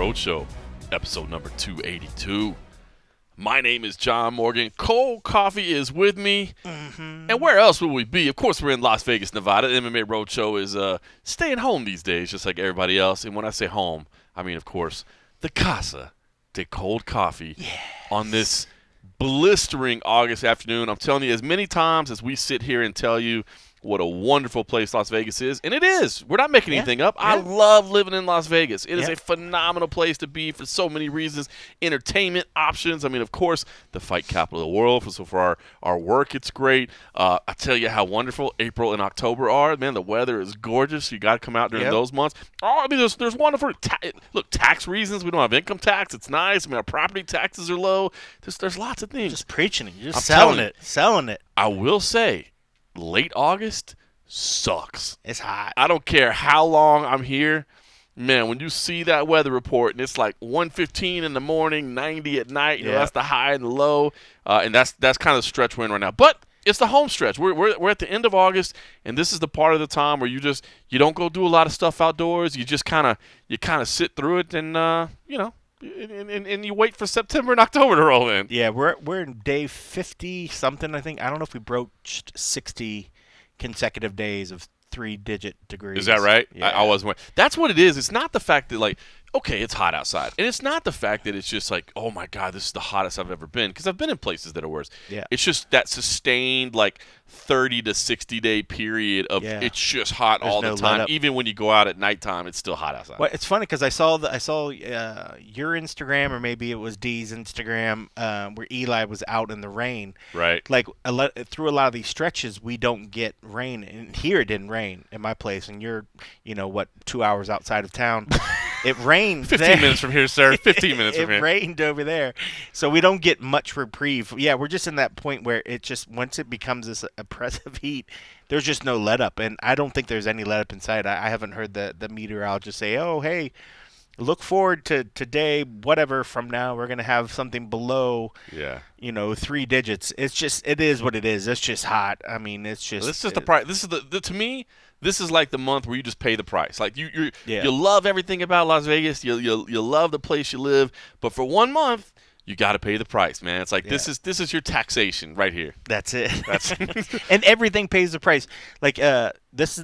Roadshow, episode number 282. My name is John Morgan. Cold coffee is with me. And where else would we be? Of course, we're in Las Vegas, Nevada. The MMA Roadshow is staying home these days, just like everybody else. And when I say home, I mean, of course, the Casa de Cold Coffee on this blistering August afternoon. I'm telling you, as many times as we sit here and tell you what a wonderful place Las Vegas is, and it is. We're not making anything up. I love living in Las Vegas. It is a phenomenal place to be for so many reasons. Entertainment options. I mean, of course, the fight capital of the world. So for our work, it's great. I tell you how wonderful April and October are. Man, the weather is gorgeous. You got to come out during those months. Oh, I mean, there's wonderful tax reasons. We don't have income tax. It's nice. I mean, our property taxes are low. There's lots of things. Just preaching it. You're just selling it. I will say, late August sucks. It's hot. I don't care how long I'm here. Man, when you see that weather report and it's like 115 in the morning, 90 at night, you know, that's the high and the low. And that's kind of the stretch we're in right now. But it's the home stretch. We're at the end of August, and this is the part of the time where you don't go do a lot of stuff outdoors. You just kind of sit through it and and you wait for September and October to roll in. Yeah, we're in day 50 something, I think. I don't know if we broached 60 consecutive days of 3-digit degrees. Is that right? Yeah. I wasn't. That's what it is. It's not the fact that, like, okay, it's hot outside. And it's not the fact that it's just like, oh, my God, this is the hottest I've ever been. Because I've been in places that are worse. Yeah. It's just that sustained, like, 30 to 60-day period of it's just hot all the time. Even when you go out at nighttime, it's still hot outside. Well, it's funny because I saw your Instagram, or maybe it was Dee's Instagram, where Eli was out in the rain. Right. Like, through a lot of these stretches, we don't get rain. And here it didn't rain in my place. And you're, 2 hours outside of town. It rained 15 minutes from here, sir. 15 minutes from here. It rained over there. So we don't get much reprieve. Yeah, we're just in that point where it just, once it becomes this oppressive heat, there's just no let up. And I don't think there's any let up inside. I haven't heard the meteorologist say, oh, hey, look forward to today, whatever, from now, we're going to have something below, 3 digits. It's just, it is what it is. It's just hot. I mean, it's just. This is the price. This is to me, this is like the month where you just pay the price. Like you love everything about Las Vegas. You love the place you live, but for 1 month, you got to pay the price, man. It's like this is your taxation right here. That's it. And everything pays the price. Like this is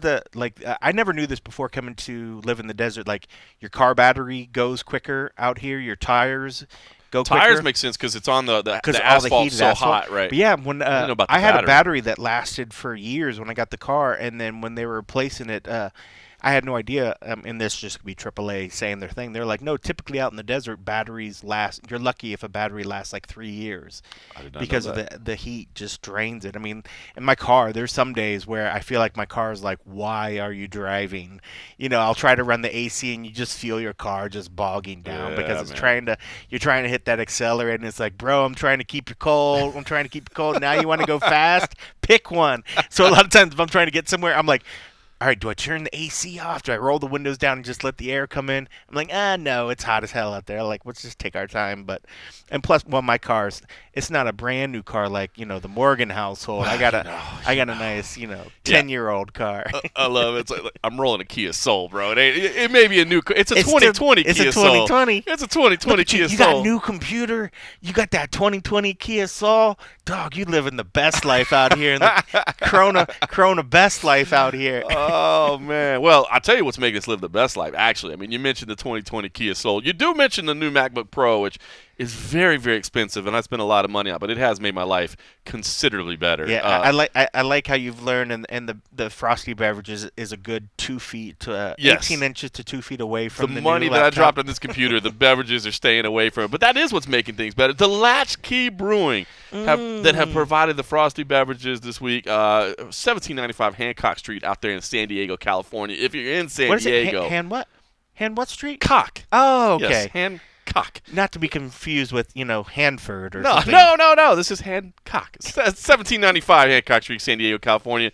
I never knew this before coming to live in the desert. Like your car battery goes quicker out here. Your tires go quicker. Tires make sense because it's on the asphalt so hot, right? But yeah, when I had a battery that lasted for years when I got the car, and then when they were replacing it, I had no idea, and this just could be AAA saying their thing. They're like, no, typically out in the desert, batteries last. You're lucky if a battery lasts like 3 years because of the heat just drains it. I mean, in my car, there's some days where I feel like my car is like, why are you driving? I'll try to run the AC, and you just feel your car just bogging down because you're trying to hit that accelerator, and it's like, bro, I'm trying to keep you cold. I'm trying to keep you cold. Now you want to go fast? Pick one. So a lot of times if I'm trying to get somewhere, I'm like, all right, do I turn the AC off? Do I roll the windows down and just let the air come in? I'm like, no, it's hot as hell out there. Like, let's just take our time. And plus, my car's, it's not a brand new car like, the Morgan household. I got a nice, 10-year-old car. I love it. It's like, I'm rolling a Kia Soul, bro. It may be a new car. It's a 2020 Kia Soul. It's a 2020. It's a 2020 Kia Soul. You got a new computer. You got that 2020 Kia Soul. Dog, you living the best life out here. In the Corona best life out here. Oh, man. Well, I'll tell you what's making us live the best life, actually. I mean, you mentioned the 2020 Kia Soul. You do mention the new MacBook Pro, which is very, very expensive, and I spent a lot of money on it, but it has made my life considerably better. Yeah, I like how you've learned, and the frosty beverages is a good 2 feet to 18 inches to 2 feet away from the money new that laptop. I dropped on this computer. The beverages are staying away from it, but that is what's making things better. The Latchkey Brewing that have provided the frosty beverages this week. 1795 Hancock Street out there in San Diego, California. If you're in San Diego, what street? Cock. Oh, okay. Yes, Hancock. Not to be confused with Hanford or something. No. This is Hancock. 1795 Hancock Street, San Diego, California.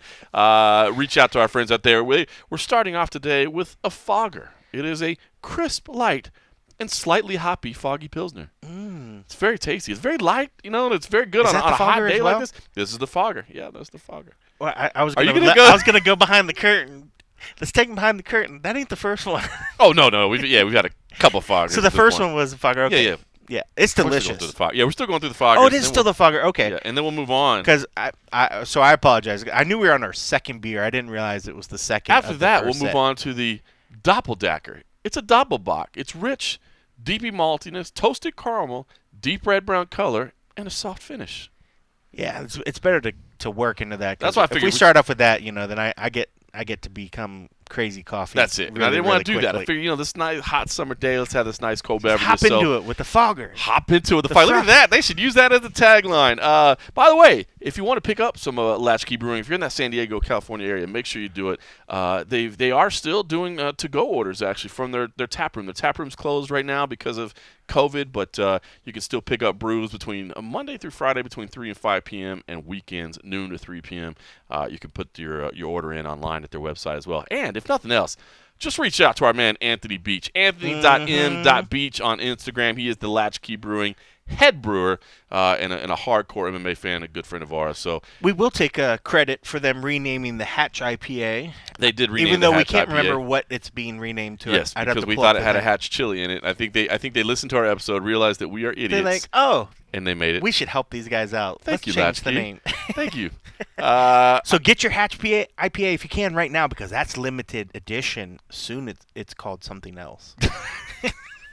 Reach out to our friends out there. We're starting off today with a Fogger. It is a crisp, light, and slightly hoppy foggy Pilsner. It's very tasty. It's very light, it's very good on a hot day like this. This is the Fogger. Yeah, that's the Fogger. Well, I was going to go behind the curtain. Let's take him behind the curtain. That ain't the first one. Oh no, we've had a couple foggers. So the first one was a fogger. Okay. Yeah. It's delicious. We're still going through the foggers. Oh, it is still the fogger. Okay. Yeah, and then we'll move on. Because I apologize. I knew we were on our second beer. I didn't realize it was the second. After that, we'll move on to the Doppeldecker. It's a Doppelbock. It's rich, deepy maltiness, toasted caramel, deep red brown color, and a soft finish. Yeah, it's better to work into that. That's why I figured if we start off with that, then I get to become crazy coffee. That's it. Really, I didn't want to do quickly. that. I figured, this nice hot summer day, let's have this nice cold beverage. Hop into it with the fogger. Hop into it with the fogger. Look at that. They should use that as the tagline. By the way, if you want to pick up some Latchkey Brewing, if you're in that San Diego, California area, make sure you do it. They are still doing to-go orders, actually, from their tap room. The tap room's closed right now because of COVID, but you can still pick up brews between Monday through Friday between 3 and 5 p.m. and weekends noon to 3 p.m. You can put your order in online at their website as well. And if nothing else, just reach out to our man Anthony Beach, Anthony.m.beach on Instagram. He is the Latchkey Brewing head brewer and a hardcore MMA fan, a good friend of ours. So we will take credit for them renaming the Hatch IPA. They did rename even though the we Hatch can't IPA. remember what it's being renamed to. Yes, because we thought it had a Hatch chili in it. I think they listened to our episode, realized that we are idiots. They're like, oh, and they made it. We should help these guys out. Thank Let's you, change Latchkey. the name. Thank you. So get your Hatch IPA if you can right now, because that's limited edition. Soon it's called something else.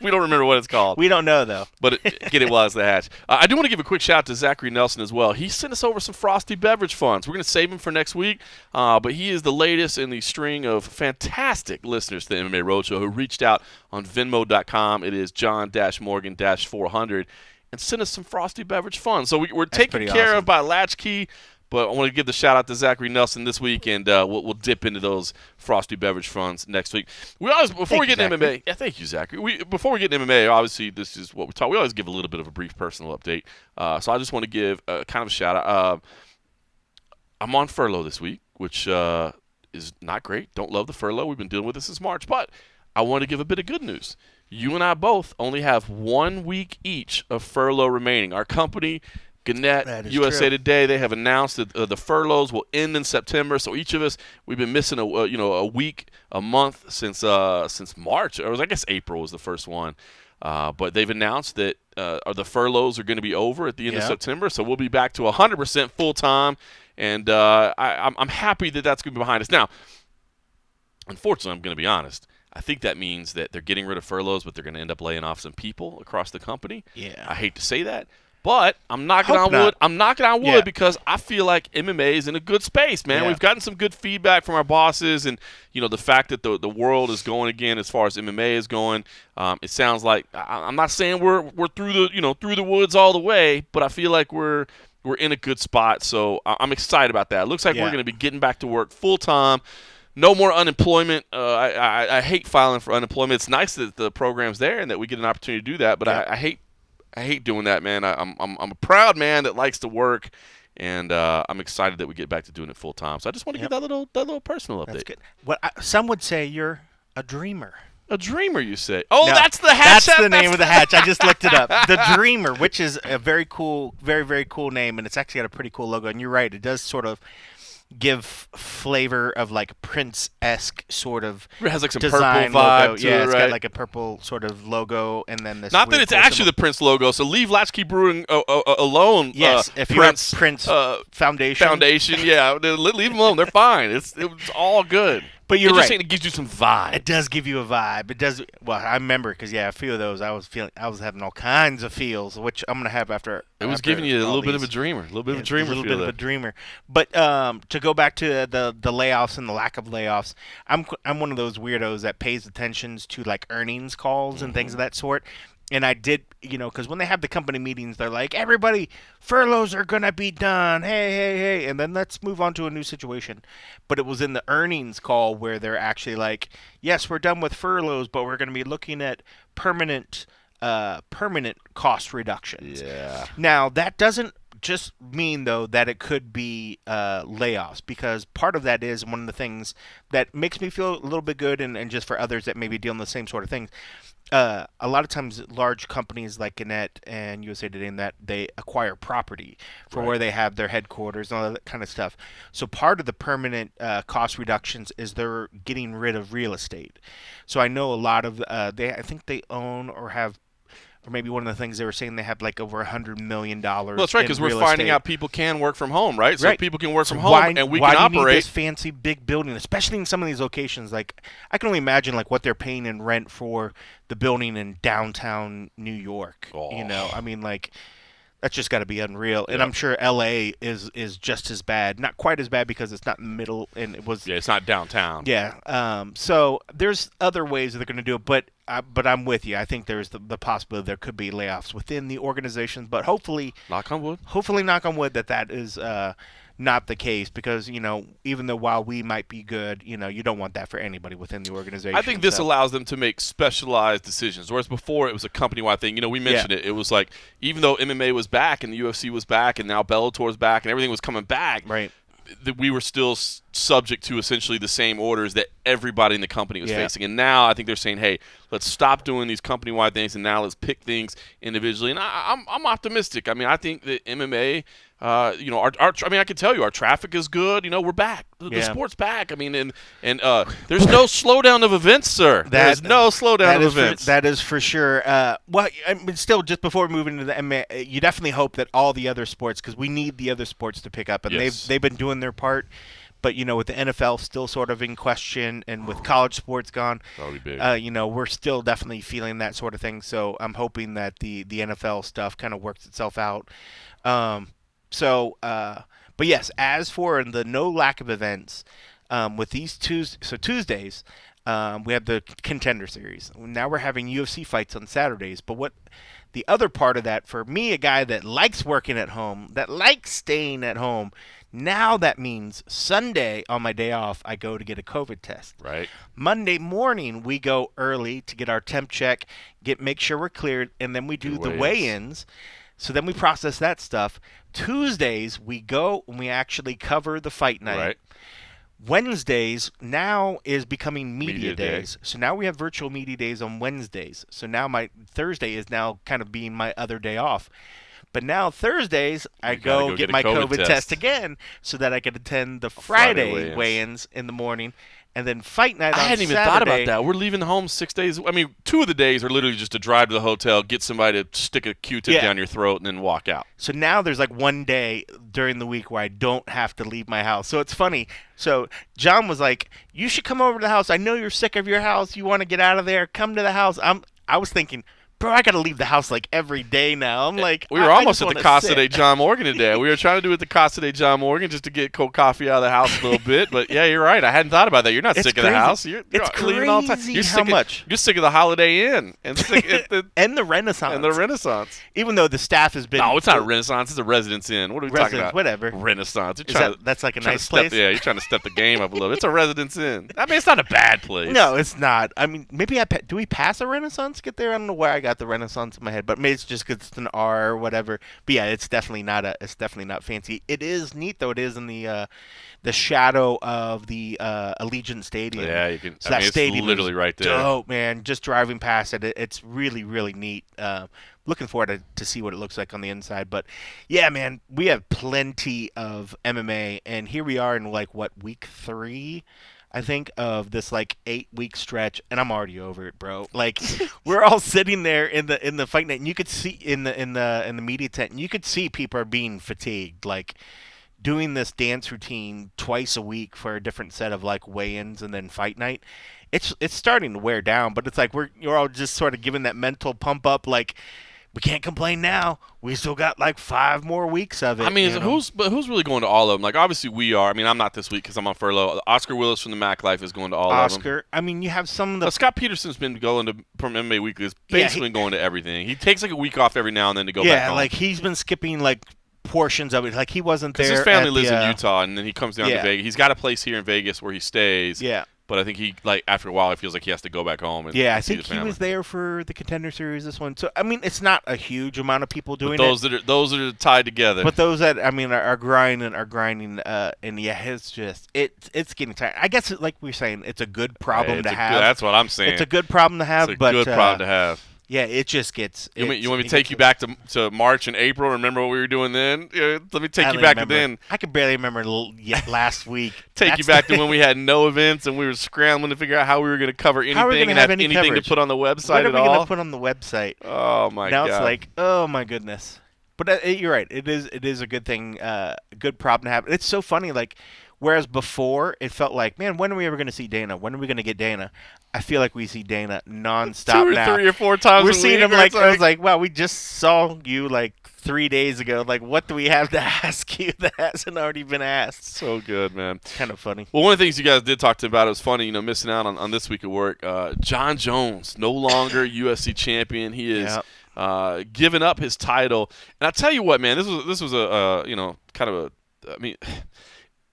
We don't remember what it's called. We don't know, though. But get it while it's the Hatch. I do want to give a quick shout out to Zachary Nelson as well. He sent us over some Frosty Beverage Funds. We're going to save him for next week, but he is the latest in the string of fantastic listeners to the MMA Roadshow who reached out on Venmo.com. It is John-Morgan-400, and sent us some Frosty Beverage Funds. So we're taken care of by Latchkey. But I want to give the shout out to Zachary Nelson this week, and we'll dip into those Frosty Beverage Funds next week. We always before we get into MMA. Yeah, thank you, Zachary. Before we get into MMA, obviously this is what we talk. We always give a little bit of a brief personal update. So I just want to give kind of a shout out. I'm on furlough this week, which is not great. Don't love the furlough. We've been dealing with this since March, but I want to give a bit of good news. You and I both only have 1 week each of furlough remaining. Our company, Gannett, USA Today, they have announced that the furloughs will end in September. So each of us, we've been missing a week, a month since March. Or I guess April was the first one. But they've announced that the furloughs are going to be over at the end of September. So we'll be back to 100% full time, and I'm happy that that's going to be behind us. Now, unfortunately, I'm going to be honest. I think that means that they're getting rid of furloughs, but they're going to end up laying off some people across the company. Yeah, I hate to say that. But I'm knocking on wood. I'm knocking on wood because I feel like MMA is in a good space, man. We've gotten some good feedback from our bosses, and the fact that the world is going again as far as MMA is going. It sounds like I'm not saying we're through the woods all the way, but I feel like we're in a good spot. So I'm excited about that. It looks like we're going to be getting back to work full time. No more unemployment. I hate filing for unemployment. It's nice that the program's there and that we get an opportunity to do that, but I hate doing that, man. I'm a proud man that likes to work, and I'm excited that we get back to doing it full time. So I just want to give that little personal update. That's good. Some would say you're a dreamer. A dreamer, you say? Oh, no, that's the hatch. That's the name of the hatch. I just looked it up. The Dreamer, which is a very cool, very, very cool name, and it's actually got a pretty cool logo. And you're right, it does sort of give flavor of like Prince-esque sort of it has like some design purple vibe logo. to Yeah, it, it's right? got like a purple sort of logo, and then this. Not that it's actually the Prince logo, so leave Latchkey Brewing alone. Yes, if Prince, you're a Prince Foundation. Yeah, leave them alone. They're fine. It's all good. But you're right. Just saying it gives you some vibe. It does give you a vibe. It does. Well, I remember because a few of those I was having all kinds of feels, which I'm gonna have after. It was giving you a little bit of a dreamer, a little bit of a dreamer. But to go back to the layoffs and the lack of layoffs, I'm one of those weirdos that pays attention to like earnings calls and things of that sort. And I did, because when they have the company meetings, they're like, everybody, furloughs are going to be done. Hey. And then let's move on to a new situation. But it was in the earnings call where they're actually like, yes, we're done with furloughs, but we're going to be looking at permanent cost reductions. Yeah. Now, that doesn't just mean, though, that it could be layoffs, because part of that is one of the things that makes me feel a little bit good, and just for others that may be dealing with the same sort of things. A lot of times large companies like Gannett and USA Today and that, they acquire property for where they have their headquarters and all that kind of stuff. So part of the permanent cost reductions is they're getting rid of real estate. So I know a lot of I think they own or have, or maybe one of the things they were saying, they have like over $100 million. Well, that's right, because we're finding out people can work from home, right? So people can work from home, and we can operate. Why do you need this fancy big building, especially in some of these locations? Like, I can only imagine like what they're paying in rent for the building in downtown New York. You know, I mean, like, that's just got to be unreal. And I'm sure L.A. is just as bad. Not quite as bad because it's not in the middle, and it was. Yeah, it's not downtown. Yeah. So there's other ways that they're going to do it, but I'm with you. I think there's the possibility there could be layoffs within the organizations, but hopefully, knock on wood. Hopefully, knock on wood, that is not the case, because, you know, even though while we might be good, you know, you don't want that for anybody within the organization. I think this allows them to make specialized decisions, whereas before it was a company-wide thing. You know, we mentioned it. It was like, even though MMA was back and the UFC was back and now Bellator is back and everything was coming back, right, that we were still subject to essentially the same orders that everybody in the company was facing. And now I think they're saying, hey, let's stop doing these company-wide things, and now let's pick things individually. And I'm optimistic. I mean, I think that MMA, you know, I mean, I can tell you our traffic is good. You know, we're back. The sport's back. I mean, and there's no slowdown of events, sir. There's no slowdown of events. That is for sure. Well, I mean, still, just before we move into the MMA, you definitely hope that all the other sports, because we need the other sports to pick up, and they've been doing their part. But, you know, with the NFL still sort of in question, and with college sports gone, you know, we're still definitely feeling that sort of thing. So I'm hoping that the NFL stuff kind of works itself out. But yes, as for the no lack of events, with these Tuesdays, we have the Contender Series. Now we're having UFC fights on Saturdays. But what the other part of that, for me, a guy that likes working at home, that likes staying at home, now that means Sunday on my day off, I go to get a COVID test. Right. Monday morning, we go early to get our temp check, make sure we're cleared, and then we do the weigh-ins. So then we process that stuff. Tuesdays, we go and we actually cover the fight night. Right. Wednesdays now is becoming media days. So now we have virtual media days on Wednesdays. So now my Thursday is now kind of being my other day off. But now Thursdays, I go get my COVID test again, so that I can attend the Friday weigh-ins in the morning. And then fight night on Saturday. I hadn't even thought about that. We're leaving home 6 days. I mean, 2 of the days are literally just to drive to the hotel, get somebody to stick a Q-tip down your throat, and then walk out. So now there's like one day during the week where I don't have to leave my house. So it's funny. So John was like, you should come over to the house. I know you're sick of your house. You want to get out of there. Come to the house. I was thinking, bro, I got to leave the house like every day now. I'm like, we were almost at the Casa de John Morgan today. We were trying to do it at the Casa de John Morgan just to get cold coffee out of the house a little bit. But yeah, you're right. I hadn't thought about that. You're not sick of the house. You're leaving all the time. You're how much? You're sick of the Holiday Inn and and the Renaissance. And the Renaissance. Even though the staff has been. No, it's not a Renaissance. It's a Residence Inn. What are we talking about? Whatever. Renaissance. That's like a nice place. You're trying to step the game up a little. It's a Residence Inn. I mean, it's not a bad place. No, it's not. I mean, maybe do we pass a Renaissance? Get there? I don't know where I got the Renaissance in my head, but maybe it's just because it's an R or whatever. But yeah, it's definitely not fancy. It is neat though. It is in the shadow of the Allegiant Stadium. Yeah, you can. So that stadium it's literally right there. Oh man, just driving past it, it's really really neat. Looking forward to see what it looks like on the inside. But yeah, man, we have plenty of MMA, and here we are in like week 3. I think, of this like 8-week stretch, and I'm already over it, bro. Like, we're all sitting there in the fight night, and you could see in the media tent, and you could see people are being fatigued, like doing this dance routine twice a week for a different set of like weigh-ins and then fight night. It's starting to wear down, but it's like you're all just sort of giving that mental pump up, like, we can't complain now. We still got like 5 more weeks of it. I mean, who's really going to all of them? Like, obviously we are. I mean, I'm not this week because I'm on furlough. Oscar Willis from the Mac Life is going to all of them. Oscar. I mean, you have some of the. Scott Peterson's been going from MMA Weekly. Is basically going to everything. He takes like a week off every now and then to go back home. Yeah, like he's been skipping like portions of it. Like he wasn't there. His family lives in Utah, and then he comes down to Vegas. He's got a place here in Vegas where he stays. Yeah. But I think he, like, after a while, he feels like he has to go back home. And I see think the family. he was there for the Contender Series this one. So I mean, it's not a huge amount of people doing those it. Those that are tied together. But those that are grinding. And yeah, it's just it's getting tired. I guess like we're saying, it's a good problem to have. That's what I'm saying. It's a good problem to have. It's a good problem to have. Yeah, it just gets. You want me to take you back to March and April? Remember what we were doing then? Let me take you back to then. I can barely remember last week. Take you back to when we had no events and we were scrambling to figure out how we were going to cover anything and have anything coverage? to put on the website at all. What are we going to put on the website? Oh my God! God! Now it's like, oh my goodness. But you're right. It is a good thing, a good problem to have. It's so funny, like. Whereas before, it felt like, man, when are we ever going to see Dana? When are we going to get Dana? I feel like we see Dana nonstop now. 2 or 3 or 4 times We're seeing him like I was like, wow, we just saw you like 3 days ago. Like, what do we have to ask you that hasn't already been asked? So good, man. Kind of funny. Well, one of the things you guys did talk to about, it was funny, missing out on this week of work. Jon Jones, no longer UFC champion. He is giving up his title. And I tell you what, man, this was a kind of a, I mean.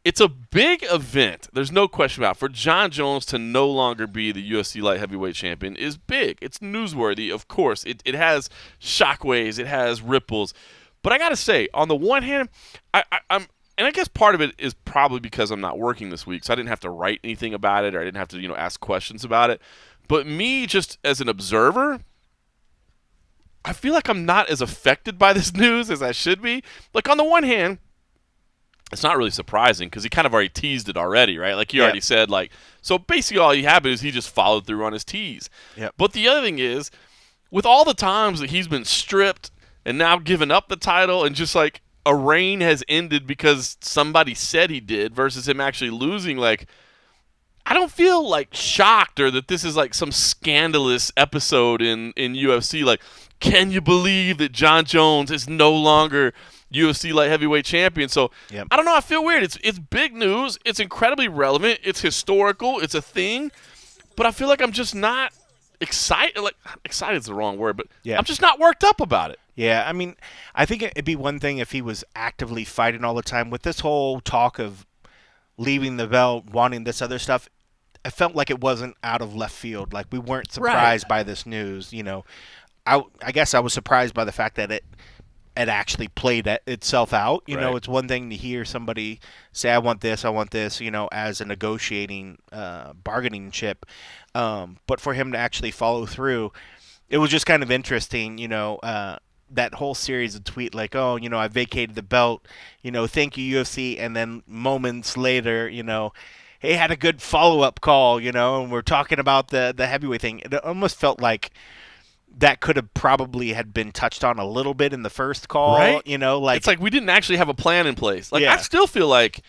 It's a big event. There's no question about it. For Jon Jones to no longer be the UFC light heavyweight champion is big. It's newsworthy, of course. It has shockwaves. It has ripples. But I got to say, on the one hand, and I guess part of it is probably because I'm not working this week, so I didn't have to write anything about it or I didn't have to ask questions about it. But me, just as an observer, I feel like I'm not as affected by this news as I should be. Like, on the one hand, it's not really surprising because he kind of already teased it already, right? Like he already said, so basically all he happened is he just followed through on his tease. Yep. But the other thing is, with all the times that he's been stripped and now given up the title and just like a reign has ended because somebody said he did versus him actually losing, like, I don't feel like shocked or that this is like some scandalous episode in UFC. Like, can you believe that Jon Jones is no longer UFC light heavyweight champion? So I don't know. I feel weird. It's big news. It's incredibly relevant. It's historical. It's a thing. But I feel like I'm just not excited. Like, excited is the wrong word, but I'm just not worked up about it. Yeah, I mean, I think it'd be one thing if he was actively fighting all the time. With this whole talk of leaving the belt, wanting this other stuff, I felt like it wasn't out of left field. Like, we weren't surprised by this news. I guess I was surprised by the fact that it actually played itself out. It's one thing to hear somebody say, I want this, as a negotiating, bargaining chip. But for him to actually follow through, it was just kind of interesting, that whole series of tweet like, oh, I vacated the belt, thank you, UFC. And then moments later, hey, had a good follow-up call, and we're talking about the heavyweight thing. It almost felt like that could have probably had been touched on a little bit in the first call, right? Like it's like we didn't actually have a plan in place. Like I still feel like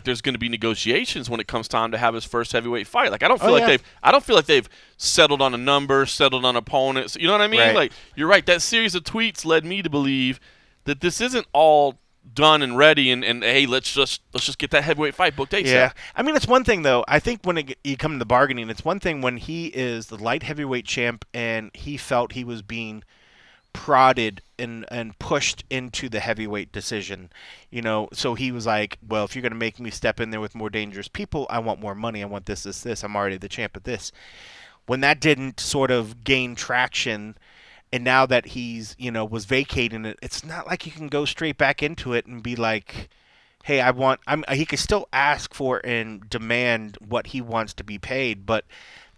there's going to be negotiations when it comes time to have his first heavyweight fight. Like I don't feel like they've settled on a number, settled on opponents. You know what I mean? Right. Like you're right. That series of tweets led me to believe that this isn't all done and ready and hey, let's just get that heavyweight fight booked ASAP. Yeah. I mean, it's one thing though. I think when you come to the bargaining, it's one thing when he is the light heavyweight champ and he felt he was being prodded and pushed into the heavyweight decision, so he was like, well, if you're going to make me step in there with more dangerous people, I want more money, I want this, I'm already the champ at this. When that didn't sort of gain traction, and now that he's, was vacating it, it's not like you can go straight back into it and be like, hey, he could still ask for and demand what he wants to be paid, but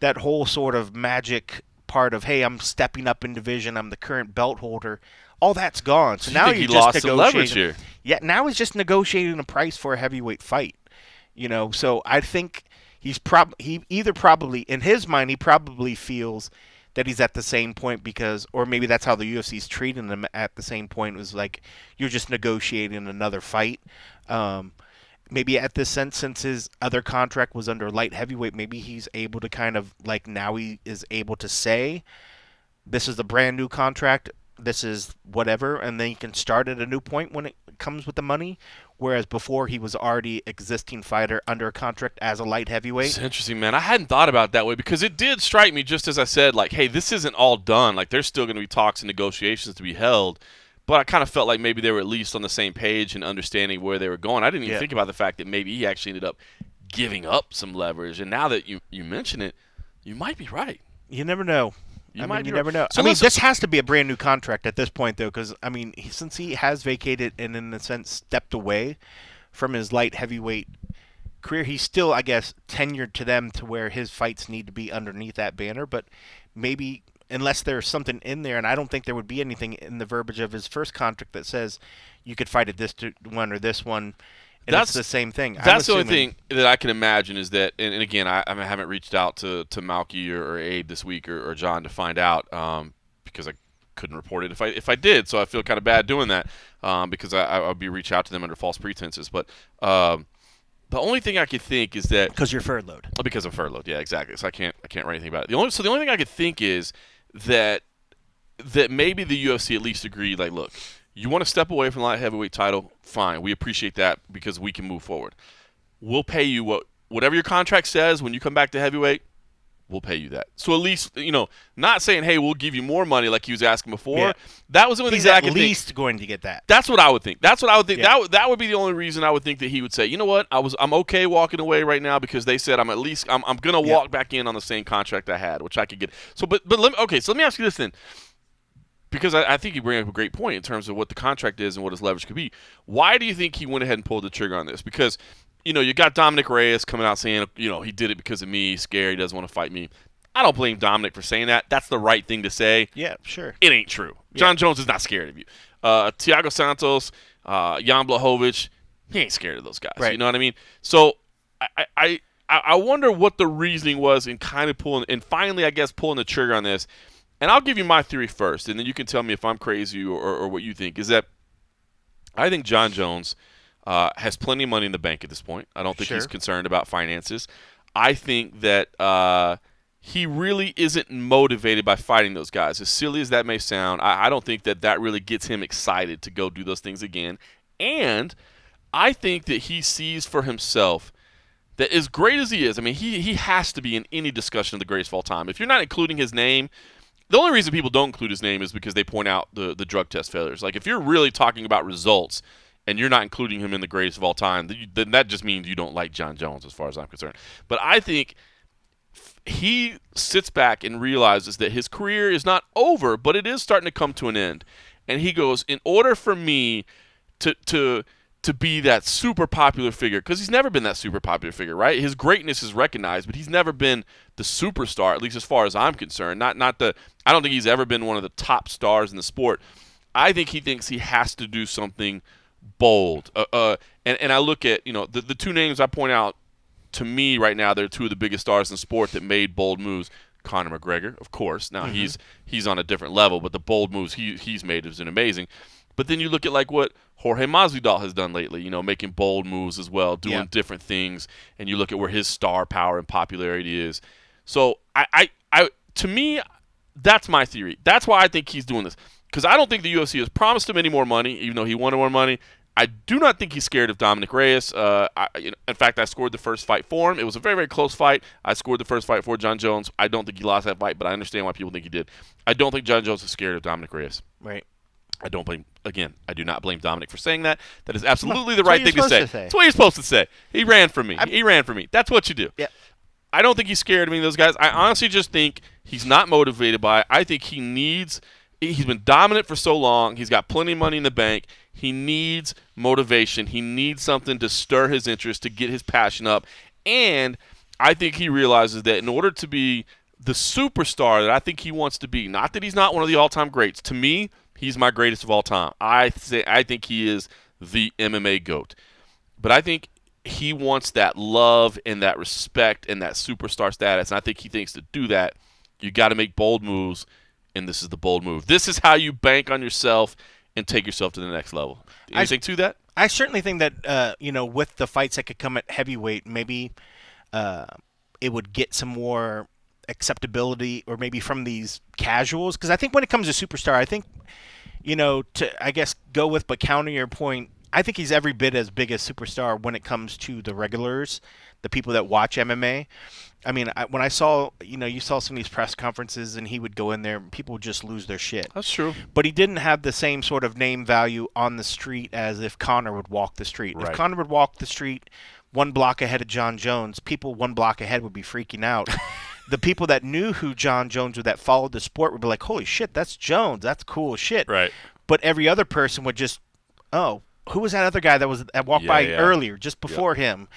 that whole sort of magic part of, hey, I'm stepping up in division, I'm the current belt holder, all that's gone. So now you're just negotiating. Yeah, now he's just negotiating a price for a heavyweight fight. So I think he probably in his mind he probably feels that he's at the same point or maybe that's how the UFC's treating him at the same point, was like, you're just negotiating another fight. Maybe at this sense, since his other contract was under light heavyweight, maybe he's able to kind of like, now he is able to say, this is a brand new contract, this is whatever, and then you can start at a new point when it comes with the money. Whereas before he was already existing fighter under a contract as a light heavyweight. It's interesting, man. I hadn't thought about it that way because it did strike me, just as I said, like, hey, this isn't all done. Like, there's still going to be talks and negotiations to be held. But I kind of felt like maybe they were at least on the same page and understanding where they were going. I didn't even think about the fact that maybe he actually ended up giving up some leverage. And now that you mention it, you might be right. You never know. You never know. So this has to be a brand new contract at this point, though, because since he has vacated and in a sense stepped away from his light heavyweight career, he's still, I guess, tenured to them to where his fights need to be underneath that banner. But maybe unless there's something in there, and I don't think there would be anything in the verbiage of his first contract that says you could fight at this one or this one. And that's the same thing. That's the only thing that I can imagine is that, and again, I haven't reached out to Malky or Abe this week or John to find out because I couldn't report it if I did. So I feel kind of bad doing that because I would be reaching out to them under false pretenses. But the only thing I could think is that because you're furloughed. Because I'm furloughed, yeah, exactly. So I can't write anything about it. The only thing I could think is that maybe the UFC at least agreed, like, look. You want to step away from the light heavyweight title? Fine. We appreciate that because we can move forward. We'll pay you whatever your contract says when you come back to heavyweight, we'll pay you that. So at least, not saying, hey, we'll give you more money like he was asking before. Yeah. That was the only thing that I could think. He's at least going to get that. That's what I would think. Yeah. That would be the only reason I would think that he would say, you know what, I'm okay walking away right now because they said I'm going to walk back in on the same contract I had, which I could get. So let me ask you this then. Because I think you bring up a great point in terms of what the contract is and what his leverage could be. Why do you think he went ahead and pulled the trigger on this? Because, you got Dominic Reyes coming out saying, he did it because of me, he's scared, he doesn't want to fight me. I don't blame Dominic for saying that. That's the right thing to say. Yeah, sure. It ain't true. Yeah. Jon Jones is not scared of you. Thiago Santos, Jan Blachowicz, he ain't scared of those guys. Right. You know what I mean? So I wonder what the reasoning was in kind of pulling the trigger on this. And I'll give you my theory first, and then you can tell me if I'm crazy or what you think, is that I think Jon Jones has plenty of money in the bank at this point. I don't think he's concerned about finances. I think that he really isn't motivated by fighting those guys. As silly as that may sound, I don't think that really gets him excited to go do those things again. And I think that he sees for himself that as great as he is, he has to be in any discussion of the greatest of all time. If you're not including his name, the only reason people don't include his name is because they point out the drug test failures. Like, if you're really talking about results and you're not including him in the greatest of all time, then that just means you don't like Jon Jones as far as I'm concerned. But I think he sits back and realizes that his career is not over, but it is starting to come to an end. And he goes, in order for me to be that super popular figure, because he's never been that super popular figure, right? His greatness is recognized, but he's never been the superstar, at least as far as I'm concerned. I don't think he's ever been one of the top stars in the sport. I think he thinks he has to do something bold. And I look at, the two names I point out to me right now, they're two of the biggest stars in the sport that made bold moves. Conor McGregor, of course. Now he's on a different level, but the bold moves he's made has been amazing. But then you look at like what Jorge Masvidal has done lately, making bold moves as well, doing different things, and you look at where his star power and popularity is. So to me, that's my theory. That's why I think he's doing this, because I don't think the UFC has promised him any more money, even though he wanted more money. I do not think he's scared of Dominic Reyes. In fact, I scored the first fight for him. It was a very, very close fight. I scored the first fight for Jon Jones. I don't think he lost that fight, but I understand why people think he did. I don't think Jon Jones is scared of Dominic Reyes. Right. I do not blame Dominic for saying that. That is absolutely the right thing to say. That's what you're supposed to say. He ran for me. He ran for me. That's what you do. Yeah. I don't think he's scared of any of those guys. I honestly just think he's not motivated by it. I think he's been dominant for so long. He's got plenty of money in the bank. He needs motivation. He needs something to stir his interest, to get his passion up. And I think he realizes that in order to be the superstar that I think he wants to be, not that he's not one of the all-time greats. To me, he's my greatest of all time. I think he is the MMA GOAT. But I think he wants that love and that respect and that superstar status. And I think he thinks to do that, you got to make bold moves, and this is the bold move. This is how you bank on yourself and take yourself to the next level. Anything to that? I certainly think that, with the fights that could come at heavyweight, maybe it would get some more acceptability, or maybe from these casuals. Because I think when it comes to superstar, I think, to, I guess, go with, but counter your point, I think he's every bit as big a superstar when it comes to the regulars, the people that watch MMA. I mean, when I saw, you saw some of these press conferences and he would go in there and people would just lose their shit. That's true. But he didn't have the same sort of name value on the street as if Conor would walk the street. Right. If Conor would walk the street one block ahead of Jon Jones, people one block ahead would be freaking out. The people that knew who Jon Jones was, that followed the sport, would be like, holy shit, that's Jones. That's cool shit. Right. But every other person would just, oh, who was that other guy that walked by earlier, just before him?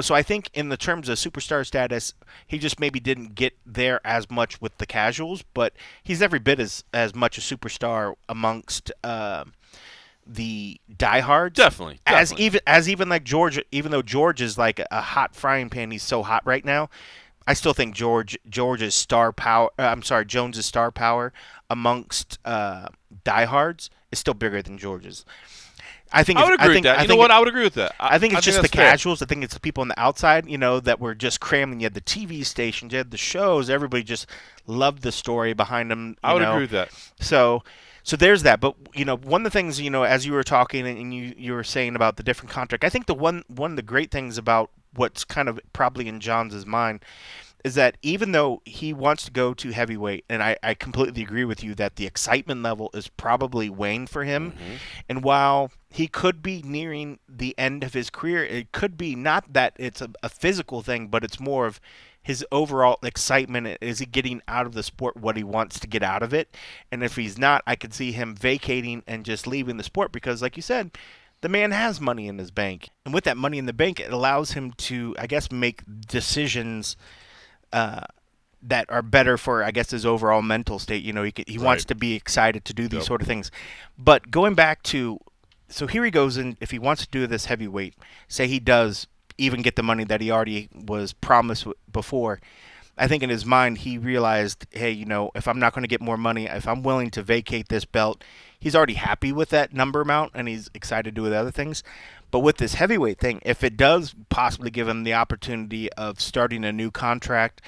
So I think in the terms of superstar status, he just maybe didn't get there as much with the casuals, but he's every bit as much a superstar amongst the diehards. Definitely. As even like George, even though George is like a hot frying pan, he's so hot right now. I still think Jones's star power amongst diehards is still bigger than George's. I would agree with that. You know what? I would agree with that. I think it's just the fair. casuals. I think it's the people on the outside, that were just cramming. You had the TV stations, you had the shows. Everybody just loved the story behind them. I would agree with that. So there's that. But one of the things, as you were talking and you were saying about the different contract, I think one of the great things about what's kind of probably in Jon's mind is that even though he wants to go to heavyweight, and I completely agree with you that the excitement level is probably waned for him, and while he could be nearing the end of his career, it could be not that it's a physical thing, but it's more of his overall excitement. Is he getting out of the sport what he wants to get out of it? And if he's not, I could see him vacating and just leaving the sport because, like you said, the man has money in his bank. And with that money in the bank, it allows him to, I guess, make decisions that are better for, I guess, his overall mental state. He wants to be excited to do these sort of things. But going back to, so here he goes in, if he wants to do this heavyweight, say he does even get the money that he already was promised before, I think in his mind he realized, hey, if I'm not going to get more money, if I'm willing to vacate this belt, he's already happy with that number amount and he's excited to do other things. But with this heavyweight thing, if it does possibly give him the opportunity of starting a new contract,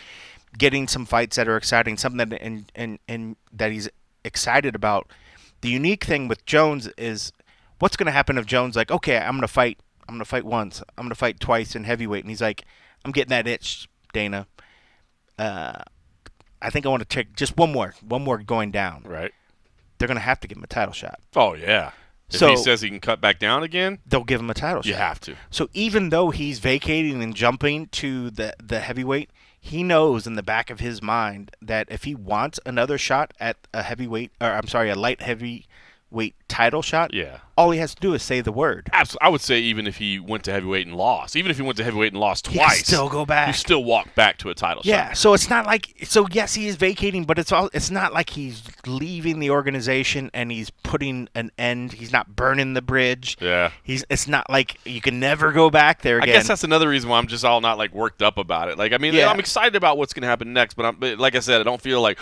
getting some fights that are exciting, something that and that he's excited about, the unique thing with Jones is what's going to happen if Jones like, okay, I'm going to fight once, I'm going to fight twice in heavyweight, and he's like, I'm getting that itch, Dana. I think I want to take just one more going down. Right. They're going to have to give him a title shot. Oh yeah. If he says he can cut back down again, they'll give him a title shot. You have to. So even though he's vacating and jumping to the heavyweight, he knows in the back of his mind that if he wants another shot at a light heavyweight title shot, all he has to do is say the word. Absolutely. I would say even if he went to heavyweight and lost, twice, he can still go back. You still walk back to a title shot. Yeah, so it's not like, yes, he is vacating, but it's not like he's leaving the organization and he's putting an end. He's not burning the bridge. Yeah. It's not like you can never go back there again. I guess that's another reason why I'm just all not like worked up about it. Like, I mean, I'm excited about what's going to happen next, but like I said, I don't feel like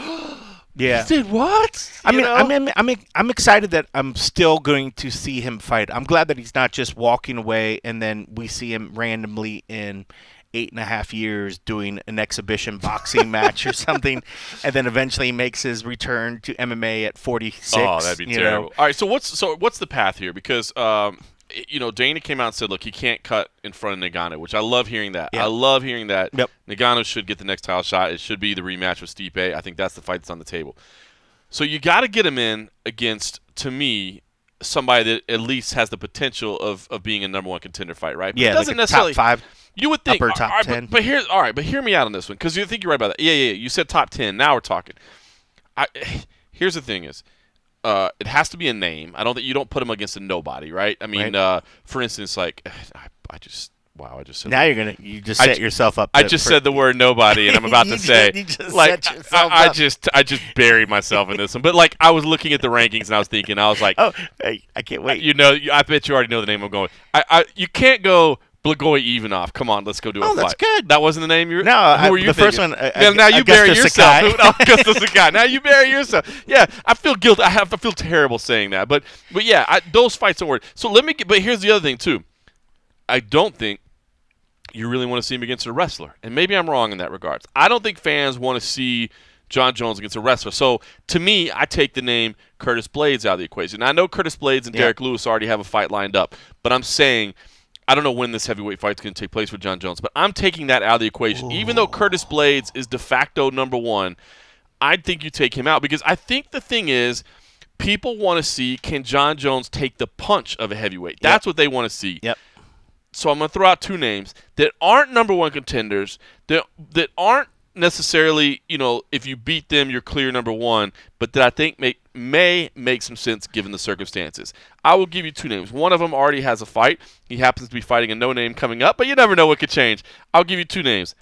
yeah. He did what? I'm excited that I'm still going to see him fight. I'm glad that he's not just walking away and then we see him randomly in 8.5 years doing an exhibition boxing match or something, and then eventually makes his return to MMA at 46. Oh, that'd be terrible. All right, so what's the path here? Because Dana came out and said, look, he can't cut in front of Ngannou, which I love hearing that. Yep. I love hearing that. Yep. Ngannou should get the next title shot. It should be the rematch with Stipe. I think that's the fight that's on the table. So you got to get him in against, to me, somebody that at least has the potential of being a number one contender fight, right? But yeah, it doesn't like necessarily, top 5. You would think upper top 10. But hear me out on this one, because you think you're right about that. Yeah. You said top 10. Now we're talking. Here's the thing is, it has to be a name. You don't put him against a nobody, right? I mean, right. For instance, like I just said. Now you just set yourself up. I just said the word nobody, and I'm about to say, I just buried myself in this one. But like, I was looking at the rankings, and I was thinking, I was like, oh, hey, I can't wait. I bet you already know the name I'm going. You can't go Blagoy Ivanov. Come on, let's go do a fight. Oh, that's good. That wasn't the name you were. No, who were you the thinking? first one. Now you bury yourself. Augusto Sakai. Now you bury yourself. Yeah, I feel guilty. I feel terrible saying that, but yeah, those fights don't work. So but here's the other thing too. I don't think you really want to see him against a wrestler, and maybe I'm wrong in that regard. I don't think fans want to see Jon Jones against a wrestler. So to me, I take the name Curtis Blades out of the equation. Now, I know Curtis Blades and Derek Lewis already have a fight lined up, but I'm saying I don't know when this heavyweight fight's going to take place with Jon Jones, but I'm taking that out of the equation. Ooh. Even though Curtis Blades is de facto number one, I think you take him out because I think the thing is people want to see, can Jon Jones take the punch of a heavyweight? That's what they want to see. Yep. So I'm going to throw out two names that aren't number one contenders, that aren't necessarily, if you beat them, you're clear number one, but that I think may make some sense given the circumstances. I will give you two names. One of them already has a fight. He happens to be fighting a no-name coming up, but you never know what could change. I'll give you two names,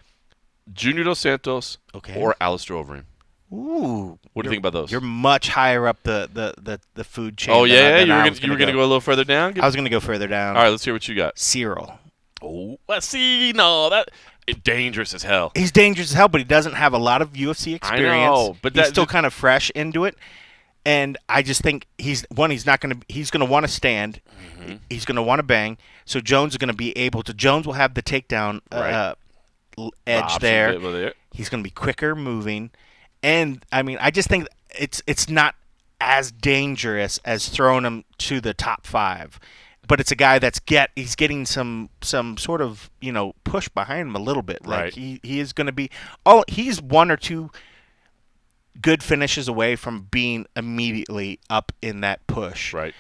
Junior Dos Santos or Alistair Overeem. Ooh, what do you think about those? You're much higher up the food chain. Oh yeah, you were going to go a little further down. I was going to go further down. All right, let's hear what you got. Cyril. Oh, let's see. No, that dangerous as hell. He's dangerous as hell, but he doesn't have a lot of UFC experience. I know, but he's still kind of fresh into it. And I just think he's going to want to stand. Mm-hmm. He's going to want to bang. So Jones is going to be able to. Jones will have the takedown edge there. He's going to be quicker moving. And, I mean, I just think it's not as dangerous as throwing him to the top five. But it's a guy he's getting some sort of, push behind him a little bit. Like he is going to be he's one or two good finishes away from being immediately up in that push. Right.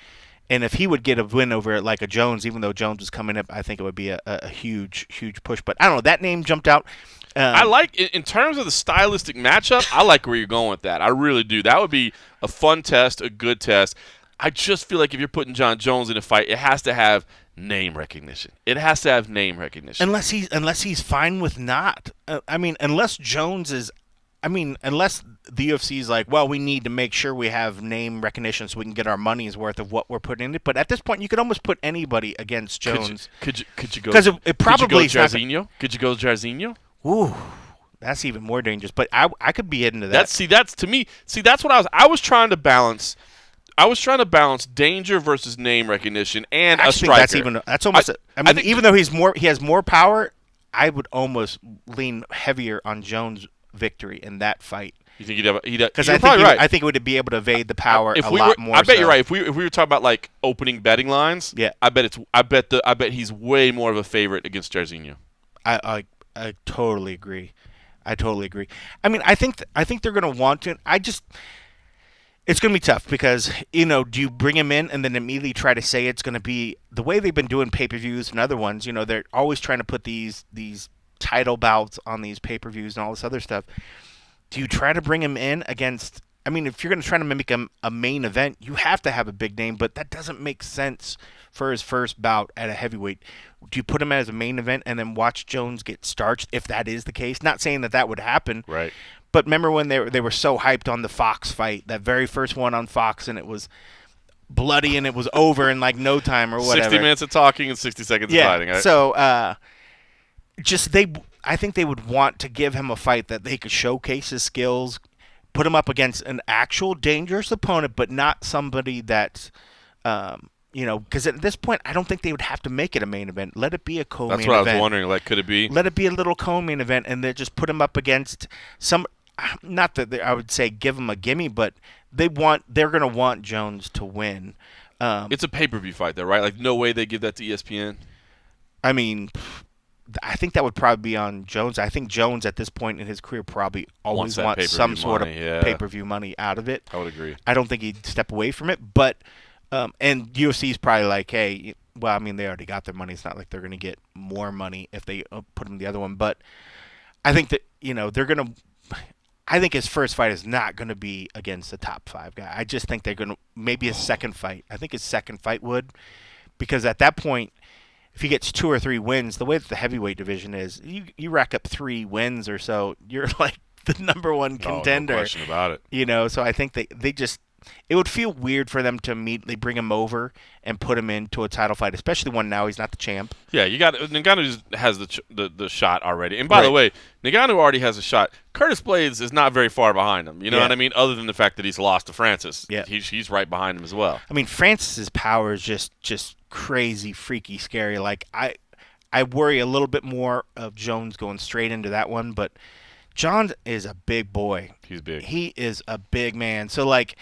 And if he would get a win over like a Jones, even though Jones was coming up, I think it would be a huge, huge push. But I don't know, that name jumped out. I like, in terms of the stylistic matchup, I like where you're going with that. I really do. That would be a fun test, a good test. I just feel like if you're putting Jon Jones in a fight, it has to have name recognition. Unless he's fine with not. Unless the UFC is like, well, we need to make sure we have name recognition so we can get our money's worth of what we're putting in it. But at this point, you could almost put anybody against Jones. Could you go? Because it probably Jairzinho. Could you go Jairzinho? Ooh, that's even more dangerous. But I could be into that. That's to me. That's what I was trying to balance. I was trying to balance danger versus name recognition and a striker. That's almost. Even though he has more power, I would almost lean heavier on Jones' victory in that fight. You think he'd have? Because I think it would be able to evade the power lot more. I bet you're right. If we were talking about like opening betting lines, I bet he's way more of a favorite against Jairzinho. I totally agree. I think they're going to want to. It's going to be tough because, do you bring him in and then immediately try to say it's going to be the way they've been doing pay-per-views and other ones, they're always trying to put these title bouts on these pay-per-views and all this other stuff. Do you try to bring him in against, if you're going to try to mimic a main event, you have to have a big name, but that doesn't make sense for his first bout at a heavyweight. Do you put him as a main event and then watch Jones get starched if that is the case? Not saying that would happen. Right. But remember when they were so hyped on the Fox fight, that very first one on Fox, and it was bloody and it was over in like no time or whatever. 60 minutes of talking and 60 seconds of fighting. Right? So I think they would want to give him a fight that they could showcase his skills, put him up against an actual dangerous opponent, but not somebody that's, because at this point, I don't think they would have to make it a main event. Let it be a co-main event. That's what I was wondering. Like, could it be? Let it be a little co-main event, and then just put him up against some. Not that I would say give him a gimme, but they're going to want Jones to win. It's a pay-per-view fight, though, right? Like, no way they give that to ESPN. I think that would probably be on Jones. I think Jones at this point in his career probably always wants some sort of pay-per-view money out of it. I would agree. I don't think he'd step away from it, but and UFC's probably like, hey, well, they already got their money. It's not like they're going to get more money if they put him the other one. But I think that they're going to. I think his first fight is not going to be against the top five guy. I just think they're going to maybe his second fight. I think his second fight would, because at that point, if he gets 2 or 3 wins, the way that the heavyweight division is, you rack up 3 wins or so, you're like the number one contender. No question about it. So I think they just. It would feel weird for them to immediately bring him over and put him into a title fight, especially one now he's not the champ. Yeah, you got Ngannou has the shot already. And by the way, Ngannou already has a shot. Curtis Blades is not very far behind him. You know what I mean? Other than the fact that he's lost to Francis. Yeah. He's right behind him as well. Francis's power is just crazy, freaky, scary. Like I worry a little bit more of Jones going straight into that one, but Jon is a big boy. He's big. He is a big man. So, like,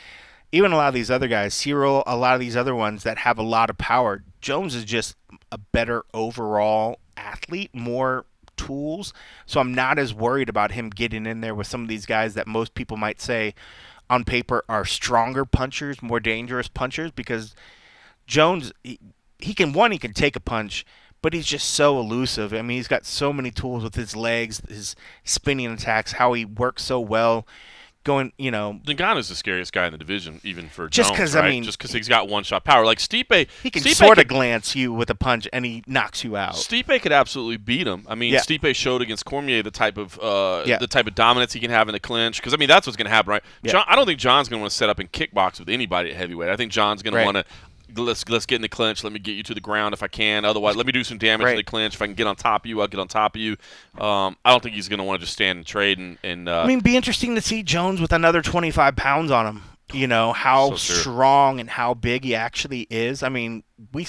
even a lot of these other guys, Cyril, a lot of these other ones that have a lot of power, Jones is just a better overall athlete, more tools. So I'm not as worried about him getting in there with some of these guys that most people might say on paper are stronger punchers, more dangerous punchers, because Jones, he can take a punch, but he's just so elusive. I mean, he's got so many tools with his legs, his spinning attacks, how he works so well. Ngannou's the scariest guy in the division, even for just Jones, because, right? I mean, just because he's got one-shot power. Like Stipe, he can sort of glance you with a punch, and he knocks you out. Stipe could absolutely beat him. I mean, Stipe showed against Cormier the type of dominance he can have in the clinch. Because I mean, that's what's going to happen, right? Yeah. I don't think Jon's going to want to set up and kickbox with anybody at heavyweight. I think Jon's going to want to. Let's get in the clinch. Let me get you to the ground if I can. Otherwise, let me do some damage in the clinch. If I can get on top of you, I'll get on top of you. I don't think he's going to want to just stand and trade. I mean, be interesting to see Jones with another 25 pounds on him. You know how strong and how big he actually is. I mean, be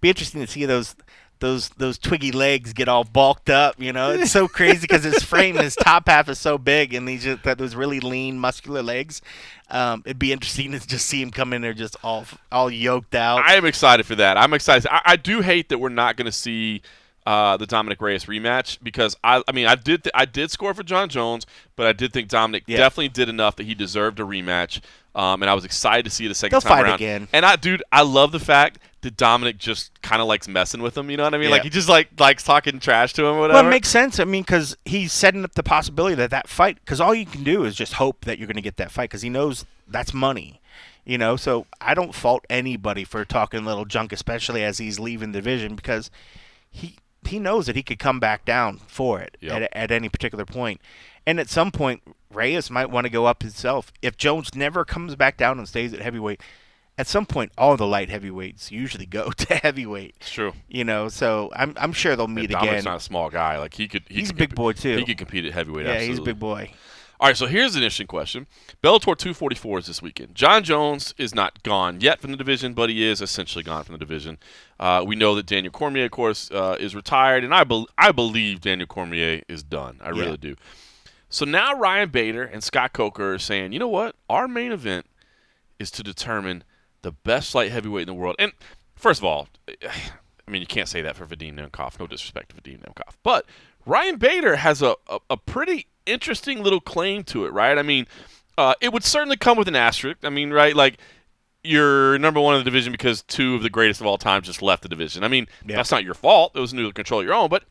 interesting to see those twiggy legs get all bulked up. You know, it's so crazy because his frame, his top half is so big, and those really lean, muscular legs. It'd be interesting to just see him come in there just all yoked out. I am excited for that. I'm excited. I do hate that we're not going to see the Dominic Reyes rematch because I did score for Jon Jones, but I did think Dominic definitely did enough that he deserved a rematch. And I was excited to see it the second time around. They'll fight again. And I love the fact that Dominic just kind of likes messing with him. You know what I mean? Like he just likes talking trash to him or whatever. Well, it makes sense. I mean, because he's setting up the possibility that fight. Because all you can do is just hope that you're going to get that fight. Because he knows that's money. You know, so I don't fault anybody for talking little junk, especially as he's leaving the division, because he knows that he could come back down for it at any particular point. And at some point, Reyes might want to go up himself. If Jones never comes back down and stays at heavyweight, at some point, all the light heavyweights usually go to heavyweight. It's true. You know, so I'm sure they'll meet again. Dominic's not a small guy. Like he's a big boy too. He could compete at heavyweight. Yeah, absolutely. he's a big boy. All right, so here's an interesting question. Bellator 244 is this weekend. Jon Jones is not gone yet from the division, but he is essentially gone from the division. We know that Daniel Cormier, of course, is retired, and I believe Daniel Cormier is done. I really do. So now Ryan Bader and Scott Coker are saying, you know what? Our main event is to determine the best light heavyweight in the world. And first of all, I mean, you can't say that for Vadim Nemkov. No disrespect to Vadim Nemkov. But Ryan Bader has a pretty interesting little claim to it, right? I mean, it would certainly come with an asterisk. I mean, right, like you're number one in the division because two of the greatest of all time just left the division. I mean, that's not your fault. It was new to control your own, but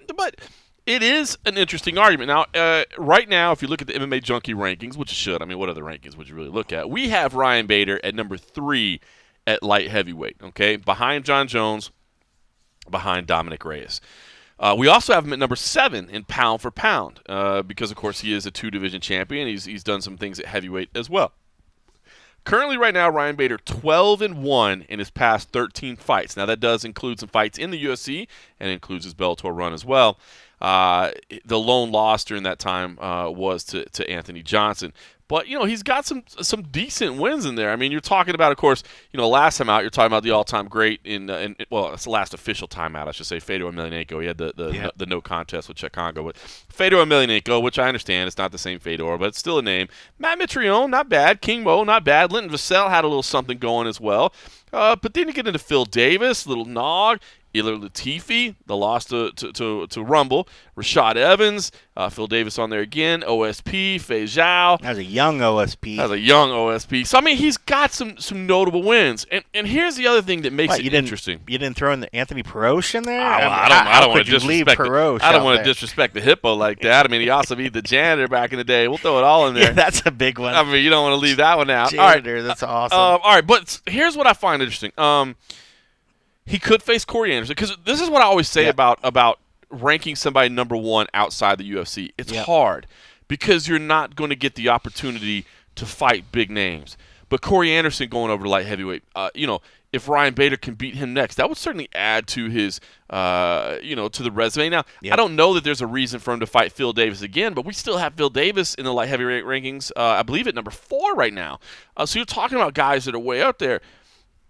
it is an interesting argument. Now, right now, if you look at the MMA Junkie rankings, which you should, I mean, what other rankings would you really look at? We have Ryan Bader at number 3 at light heavyweight, okay, behind Jon Jones, behind Dominic Reyes. We also have him at number 7 in pound for pound because, of course, he is a 2-division champion. He's done some things at heavyweight as well. Currently, right now, Ryan Bader 12-1 in his past 13 fights. Now, that does include some fights in the UFC and includes his Bellator run as well. The lone loss during that time was to Anthony Johnson. But, you know, he's got some decent wins in there. I mean, you're talking about, of course, you know, last time out, you're talking about the all-time great well, it's the last official time out, I should say, Fedor Emelianenko. He had the no contest with Chekongo. But Fedor Emelianenko, which I understand, it's not the same Fedor, but it's still a name. Matt Mitrione, not bad. King Mo, not bad. Linton Vassell had a little something going as well. But then you get into Phil Davis, little Nog. Ilir Latifi, the loss to Rumble. Rashad Evans, Phil Davis on there again. OSP, Fei Zhao. That was a young OSP. So, I mean, he's got some notable wins. And here's the other thing that makes it interesting. You didn't throw in the Anthony Perosh in there? I don't want to disrespect the hippo like that. I mean, he also beat the janitor back in the day. We'll throw it all in there. Yeah, that's a big one. I mean, you don't want to leave that one out. Janitor, all right. That's awesome. All right, but here's what I find interesting. He could face Corey Anderson because this is what I always say about ranking somebody number 1 outside the UFC. It's hard because you're not going to get the opportunity to fight big names. But Corey Anderson going over to light heavyweight, you know, if Ryan Bader can beat him next, that would certainly add to his, to the resume. Now, I don't know that there's a reason for him to fight Phil Davis again, but we still have Phil Davis in the light heavyweight rankings, I believe at number 4 right now. So you're talking about guys that are way out there.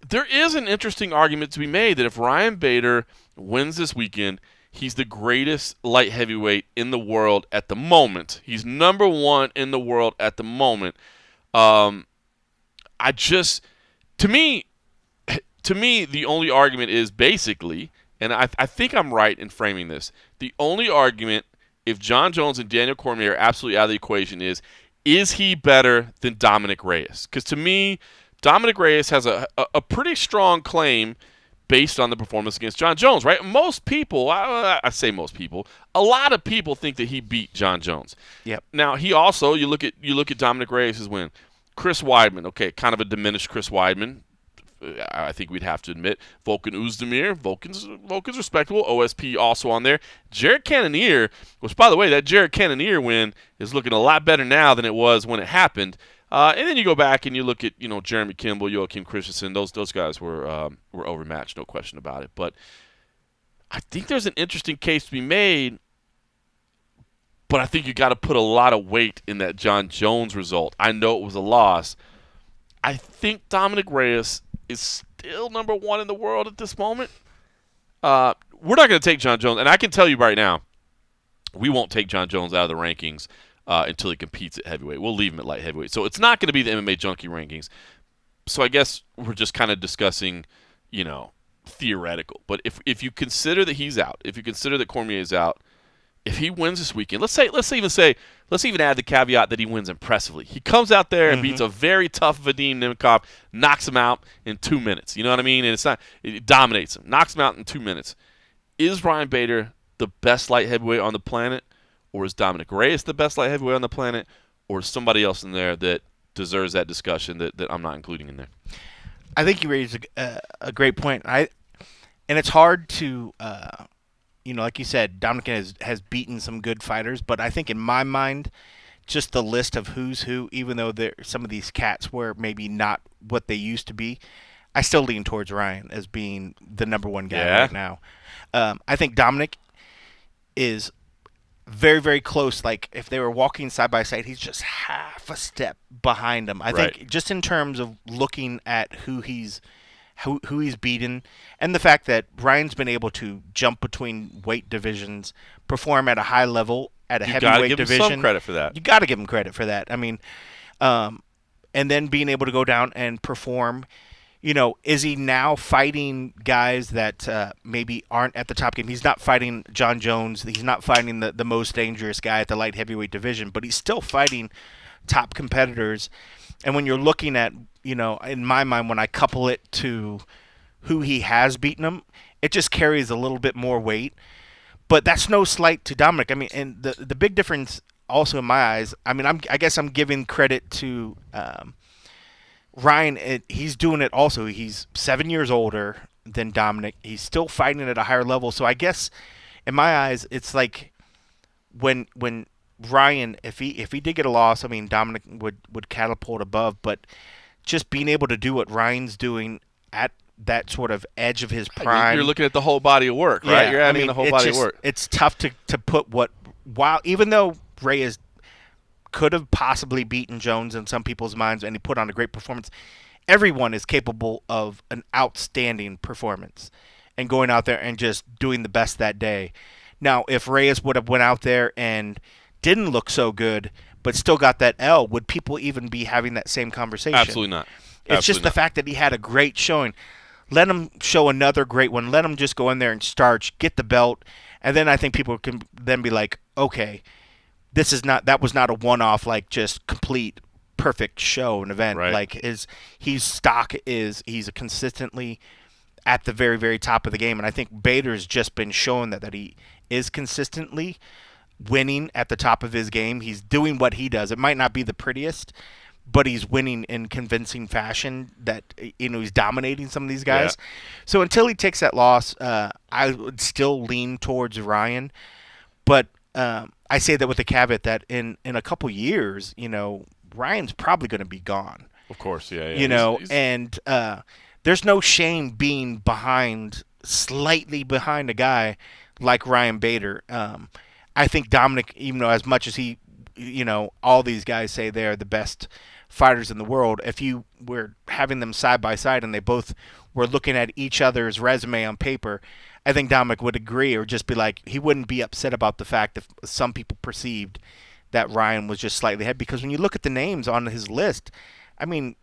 There is an interesting argument to be made that if Ryan Bader wins this weekend, He's the greatest light heavyweight in the world at the moment. He's number one in the world at the moment. I just, to me, the only argument is basically, and I think I'm right in framing this, the only argument, if Jon Jones and Daniel Cormier are absolutely out of the equation, is he better than Dominic Reyes? Because to me, Dominic Reyes has a pretty strong claim based on the performance against Jon Jones, right? Most people, I say most people, a lot of people think that he beat Jon Jones. Yep. Now, he also, you look at Dominic Reyes' win. Chris Weidman, okay, kind of a diminished Chris Weidman, I think we'd have to admit. Volkan Oezdemir, Volkan's respectable. OSP also on there. Jared Cannonier, which, by the way, that Jared Cannonier win is looking a lot better now than it was when it happened. And then you go back and you look at, Jeremy Kimball, Joachim Christensen. Those guys were overmatched, no question about it. But I think there's an interesting case to be made. But I think you got to put a lot of weight in that Jon Jones result. I know it was a loss. I think Dominic Reyes is still number one in the world at this moment. We're not going to take Jon Jones, and I can tell you right now, we won't take Jon Jones out of the rankings until he competes at heavyweight. We'll leave him at light heavyweight. So it's not going to be the MMA Junkie rankings. So I guess we're just kind of discussing, theoretical. But if you consider that he's out, if you consider that Cormier is out, if he wins this weekend, let's even add the caveat that he wins impressively. He comes out there and beats a very tough Vadim Nemkov, knocks him out in 2 minutes. You know what I mean? And it dominates him, knocks him out in 2 minutes. Is Ryan Bader the best light heavyweight on the planet, or is Dominic Reyes the best light heavyweight on the planet, or is somebody else in there that deserves that discussion that I'm not including in there? I think you raised a great point. And it's hard to. Like you said, Dominic has beaten some good fighters, but I think in my mind, just the list of who's who, even though some of these cats were maybe not what they used to be, I still lean towards Ryan as being the number one guy right now. I think Dominic is very, very close. Like, if they were walking side by side, he's just half a step behind him. I think just in terms of looking at who he's beaten, and the fact that Ryan's been able to jump between weight divisions, perform at a high level at a heavyweight division. You got to give him some credit for that. You got to give him credit for that. I mean, and then being able to go down and perform. Is he now fighting guys that maybe aren't at the top game? He's not fighting Jon Jones. He's not fighting the most dangerous guy at the light heavyweight division, but he's still fighting top competitors. And when you're looking at, in my mind, when I couple it to who he has beaten him, it just carries a little bit more weight. But that's no slight to Dominic. I mean, and the big difference also in my eyes, I mean, I guess I'm giving credit to Ryan. He's doing it also. He's 7 years older than Dominic. He's still fighting at a higher level. So I guess in my eyes, it's like when Ryan, if he did get a loss, I mean, Dominic would catapult above, but just being able to do what Ryan's doing at that sort of edge of his prime. I mean, you're looking at the whole body of work, right? Yeah, you're adding the whole body of work. It's tough to put even though Reyes could have possibly beaten Jones in some people's minds and he put on a great performance, everyone is capable of an outstanding performance and going out there and just doing the best that day. Now, if Reyes would have went out there and didn't look so good, but still got that L, would people even be having that same conversation? Absolutely not. It's just the fact that he had a great showing. Let him show another great one. Let him just go in there and starch, get the belt, and then I think people can then be like, okay, that was not a one-off, like just complete perfect show and event. Right. Like he's consistently at the very, very top of the game, and I think Bader's just been showing that he is consistently winning at the top of his game. He's doing what he does. It might not be the prettiest, but he's winning in convincing fashion that, he's dominating some of these guys. Yeah. So until he takes that loss, I would still lean towards Ryan. But I say that with the caveat that in a couple years, Ryan's probably going to be gone. Of course, yeah. And there's no shame being slightly behind a guy like Ryan Bader. I think Dominic, even though as much as he, all these guys say they're the best fighters in the world, if you were having them side by side and they both were looking at each other's resume on paper, I think Dominic would agree, or just be like, he wouldn't be upset about the fact that some people perceived that Ryan was just slightly ahead. Because when you look at the names on his list, I mean,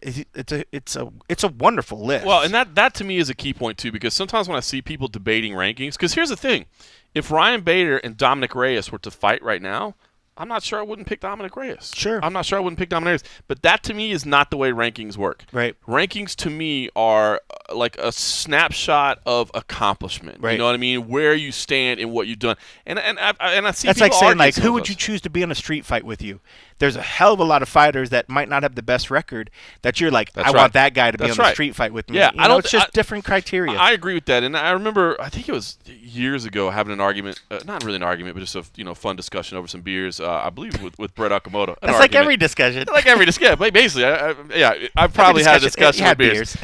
it's a wonderful list. Well, and that to me is a key point too, because sometimes when I see people debating rankings, because here's the thing, if Ryan Bader and Dominic Reyes were to fight right now, I'm not sure I wouldn't pick Dominic Reyes. Sure. I'm not sure I wouldn't pick Dominic Reyes. But that to me is not the way rankings work. Right. Rankings to me are like a snapshot of accomplishment. Right. You know what I mean? Where you stand and what you've done. And I see that's people like saying, like, who would us. you choose to be in a street fight with you? There's a hell of a lot of fighters that might not have the best record that you're like, I want that guy to be on the street fight with me. Yeah, it's just different criteria. I agree with that. And I remember, I think it was years ago, having an argument, not really an argument, but just a fun discussion over some beers, I believe with Brett Okamoto. That's like every discussion. Like every discussion. Basically, I probably had a discussion with beers.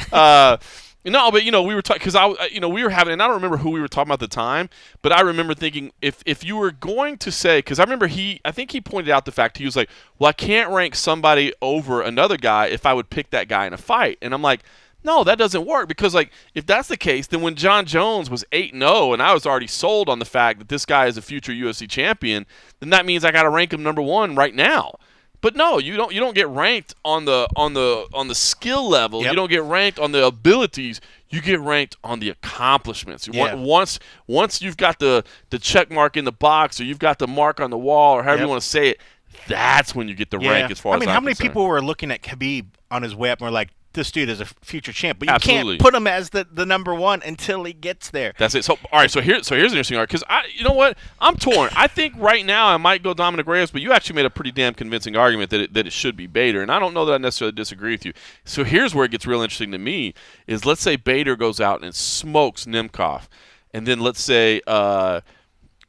No, but we were talking because we were having, and I don't remember who we were talking about at the time, but I remember thinking if you were going to say, because I remember I think he pointed out the fact, he was like, well, I can't rank somebody over another guy if I would pick that guy in a fight, and I'm like, no, that doesn't work, because like if that's the case, then when Jon Jones was 8-0 and I was already sold on the fact that this guy is a future UFC champion, then that means I got to rank him number one right now. But no, you don't get ranked on the skill level. Yep. You don't get ranked on the abilities. You get ranked on the accomplishments. Yeah. Once you've got the check mark in the box, or you've got the mark on the wall, or however you want to say it, that's when you get the rank. As far as how many concerned. people were looking at Khabib on his way up and were like, this dude is a future champ, but you Absolutely. can't put him as the number one until he gets there. That's it. So all right. So here's an interesting argument, because you know what, I'm torn. I think right now I might go Dominic Reyes, but you actually made a pretty damn convincing argument that it should be Bader, and I don't know that I necessarily disagree with you. So here's where it gets real interesting to me: is let's say Bader goes out and smokes Nemkov, and then let's say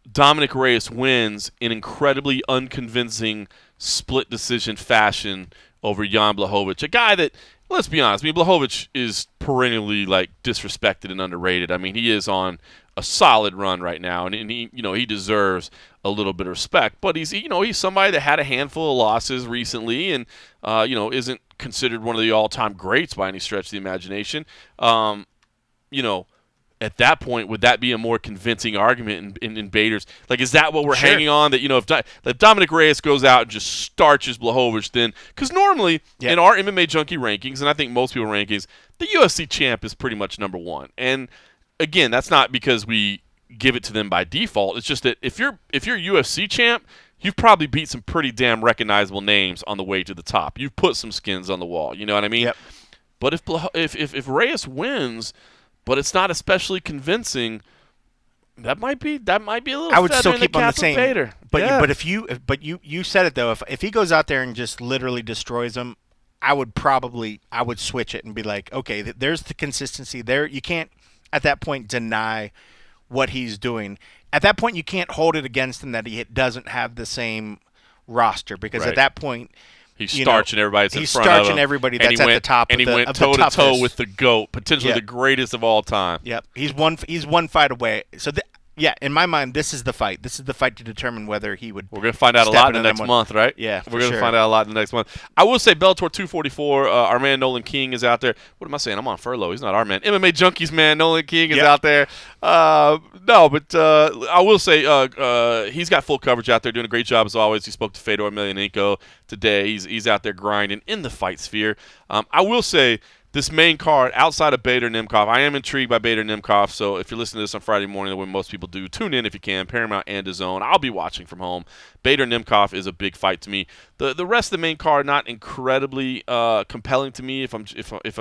Dominic Reyes wins in incredibly unconvincing split decision fashion over Jan Blachowicz, a guy that, let's be honest, Blachowicz is perennially like disrespected and underrated. I mean, he is on a solid run right now, and he deserves a little bit of respect. But he's somebody that had a handful of losses recently, and isn't considered one of the all-time greats by any stretch of the imagination. At that point, would that be a more convincing argument in Bader's? Like, is that what we're hanging on? That if Dominic Reyes goes out and just starches Blachowicz, then, because normally in our MMA Junkie rankings, and I think most people rankings, the UFC champ is pretty much number one. And again, that's not because we give it to them by default. It's just that if you're UFC champ, you've probably beat some pretty damn recognizable names on the way to the top. You've put some skins on the wall. You know what I mean? Yep. But if Reyes wins, but it's not especially convincing, that might be a little. I would feather still in keep the on the cap of same. Bader. But you said it though. If he goes out there and just literally destroys him, I would switch it and be like, okay, there's the consistency there. You can't at that point deny what he's doing. At that point, you can't hold it against him that he doesn't have the same roster, because at that point, he's starching everybody that's in front of him. He's starching everybody that's at the top. And he went toe-to-toe with the GOAT, potentially the greatest of all time. Yep. He's one fight away. So, in my mind, this is the fight. This is the fight to determine whether he would. We're going to find out a lot in the next month, right? Yeah, we're going to find out a lot in the next month. I will say Bellator 244, our man Nolan King is out there. What am I saying? I'm on furlough. He's not our man. MMA Junkies man, Nolan King is out there. No, but I will say he's got full coverage out there, doing a great job as always. He spoke to Fedor Emelianenko today. He's out there grinding in the fight sphere. I will say, this main card, outside of Bader Nemkov, I am intrigued by Bader Nemkov, so if you're listening to this on Friday morning, the way most people do, tune in if you can, Paramount and DAZN. I'll be watching from home. Bader Nemkov is a big fight to me. The rest of the main card, not incredibly compelling to me, if I'm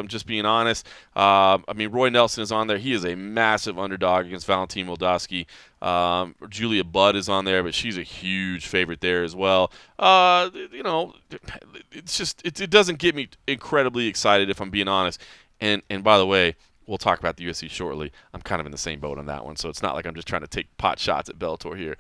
just being honest. Roy Nelson is on there. He is a massive underdog against Valentin Moldavsky. Julia Budd is on there, but she's a huge favorite there as well. It's just it doesn't get me incredibly excited, if I'm being honest. And by the way, we'll talk about the UFC shortly. I'm kind of in the same boat on that one, so it's not like I'm just trying to take pot shots at Bellator here.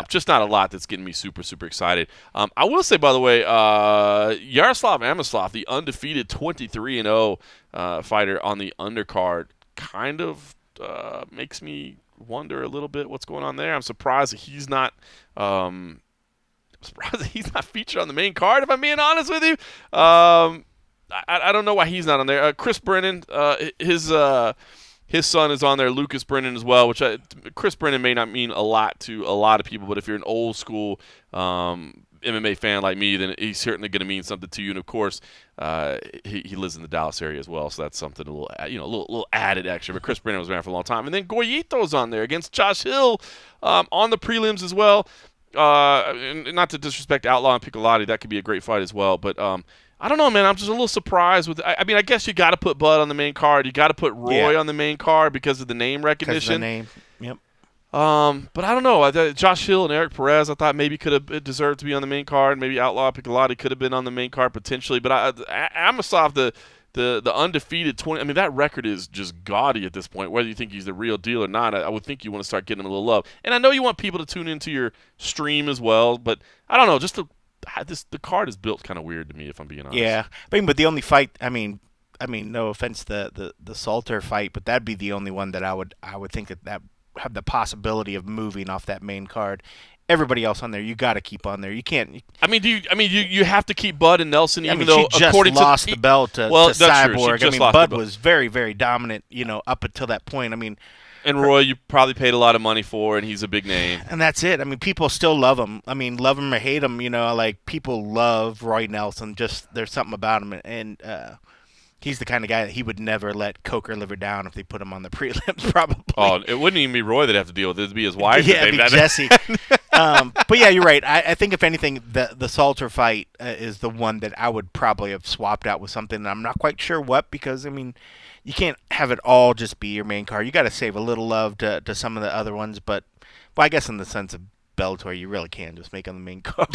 Just not a lot that's getting me super, super excited. I will say, by the way, Yaroslav Amosov, the undefeated 23-0 fighter on the undercard, kind of makes me wonder a little bit what's going on there. I'm surprised that he's not featured on the main card, if I'm being honest with you. I don't know why he's not on there. Chris Brennan, his son is on there, Lucas Brennan as well. Chris Brennan may not mean a lot to a lot of people, but if you're an old school MMA fan like me, then he's certainly going to mean something to you. And of course, he lives in the Dallas area as well, so that's something a little added extra. But Chris Brennan was around for a long time, and then Goyito's on there against Josh Hill on the prelims as well. And not to disrespect Outlaw and Piccolotti, that could be a great fight as well. But I don't know, man. I'm just a little surprised with. I mean, I guess you got to put Bud on the main card. You got to put Roy on the main card because of the name recognition. Because of the name. Yep. But I don't know. Josh Hill and Eric Perez, I thought maybe could have deserved to be on the main card. Maybe Outlaw Piccolotti could have been on the main card potentially. But Amosov, the undefeated 20. I mean, that record is just gaudy at this point. Whether you think he's the real deal or not, I would think you want to start getting him a little love. And I know you want people to tune into your stream as well. But I don't know. The card is built kind of weird to me, if I'm being honest. Yeah, but the only fight. I mean, no offense to the Salter fight, but that'd be the only one that I would think that have the possibility of moving off that main card. Everybody else on there, you got to keep on there. You can't. You have to keep Bud and Nelson, even though she just lost the belt to Cyborg. Bud was very, very dominant, up until that point. And Roy, you probably paid a lot of money for, and he's a big name. And that's it. People still love him. Love him or hate him, people love Roy Nelson. Just there's something about him, and he's the kind of guy that he would never let Coker live her down if they put him on the prelims, probably. Oh, it wouldn't even be Roy that'd have to deal with it. It'd be his wife. Yeah, it'd be Jesse. But yeah, you're right. I think if anything, the Salter fight is the one that I would probably have swapped out with something. And I'm not quite sure what, because, you can't have it all just be your main card. You got to save a little love to some of the other ones. But I guess in the sense of Bellator, you really can just make on the main card.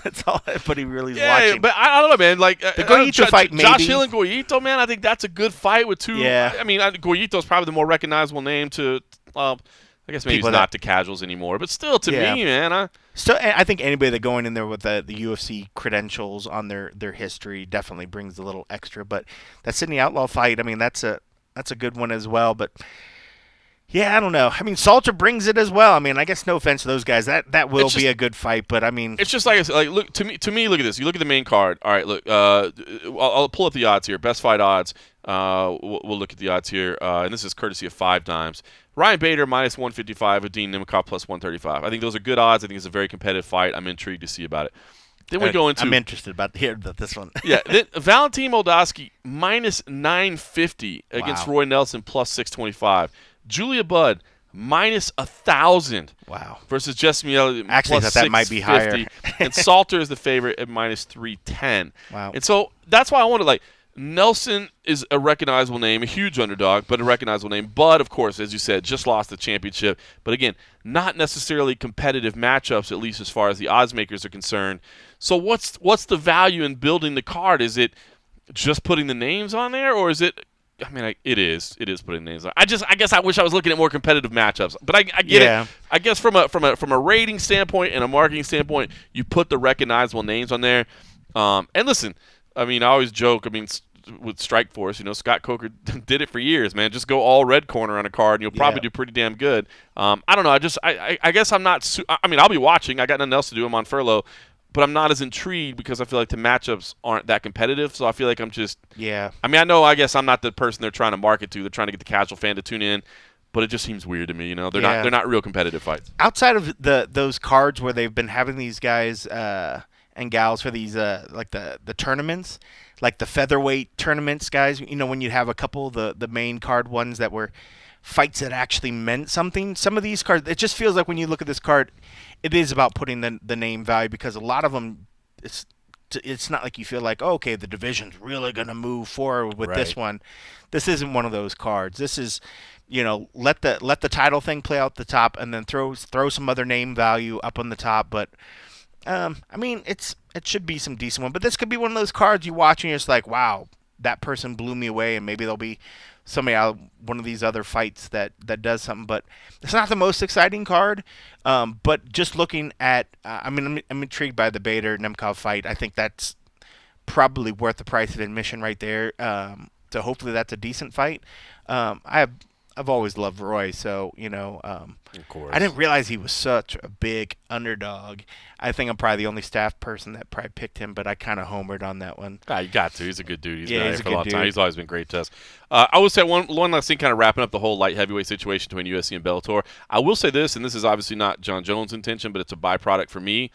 That's all anybody really is watching. Yeah, but I don't know, man. Like the Goyito fight, maybe. Josh Hill and Goyito, man. I think that's a good fight with two. Yeah. Goyito's probably the more recognizable name to. I guess maybe it's not to casuals anymore, but still to me, man. I think anybody that going in there with the UFC credentials on their history definitely brings a little extra. But that Sydney Outlaw fight, that's a good one as well. But yeah, I don't know. Salter brings it as well. I guess no offense to those guys, that will be a good fight. But it's just like look to me. Look at this. You look at the main card. All right, look. I'll pull up the odds here. Best fight odds. We'll look at the odds here, and this is courtesy of 5 Dimes. Ryan Bader minus 155, with Dean Nemkov plus 135. I think those are good odds. I think it's a very competitive fight. I'm intrigued to see about it. Then we go into. I'm interested about this one. Yeah, then Valentin Moldavsky minus 950 against Roy Nelson plus 625. Julia Budd minus 1,000. Wow. Versus Jesse Mielli Actually, plus that might be higher. And Salter is the favorite at minus 310. Wow. And so that's why I wanted Nelson is a recognizable name, a huge underdog, but a recognizable name. Bud, of course, as you said, just lost the championship. But again, not necessarily competitive matchups, at least as far as the odds makers are concerned. So what's the value in building the card? Is it just putting the names on there, or is it? It is putting names on. I guess I wish I was looking at more competitive matchups. But I get it. I guess from a rating standpoint and a marketing standpoint, you put the recognizable names on there. And listen, I always joke. With Strikeforce, Scott Coker did it for years, man. Just go all red corner on a card, and you'll probably do pretty damn good. I don't know. I guess I'm not. I'll be watching. I got nothing else to do. I'm on furlough, but I'm not as intrigued because I feel like the matchups aren't that competitive. So I feel like I'm just. Yeah. I guess I'm not the person they're trying to market to. They're trying to get the casual fan to tune in, but it just seems weird to me. They're not real competitive fights. Outside of those cards where they've been having these guys and gals for these like the tournaments. Like the featherweight tournaments, guys, when you have a couple of the main card ones that were fights that actually meant something. Some of these cards, it just feels like when you look at this card, it is about putting the name value, because a lot of them, it's not like you feel like, okay, the division's really going to move forward with this one. This isn't one of those cards. This is, let the title thing play out the top, and then throw some other name value up on the top. But it should be some decent one, but this could be one of those cards you watch and you're just like, wow, that person blew me away, and maybe there'll be somebody out one of these other fights that does something. But it's not the most exciting card. But just looking at, I'm intrigued by the Bader Nemkov fight. I think that's probably worth the price of admission right there. So hopefully that's a decent fight. I I've always loved Roy, so Of course. I didn't realize he was such a big underdog. I think I'm probably the only staff person that probably picked him, but I kind of homered on that one. You got to. He's a good dude. He's Yeah, been he's there a for a long good time. dude. He's always been great to us. I will say one last thing, kind of wrapping up the whole light heavyweight situation between UFC and Bellator. I will say this, and this is obviously not Jon Jones' intention, but it's a byproduct for me.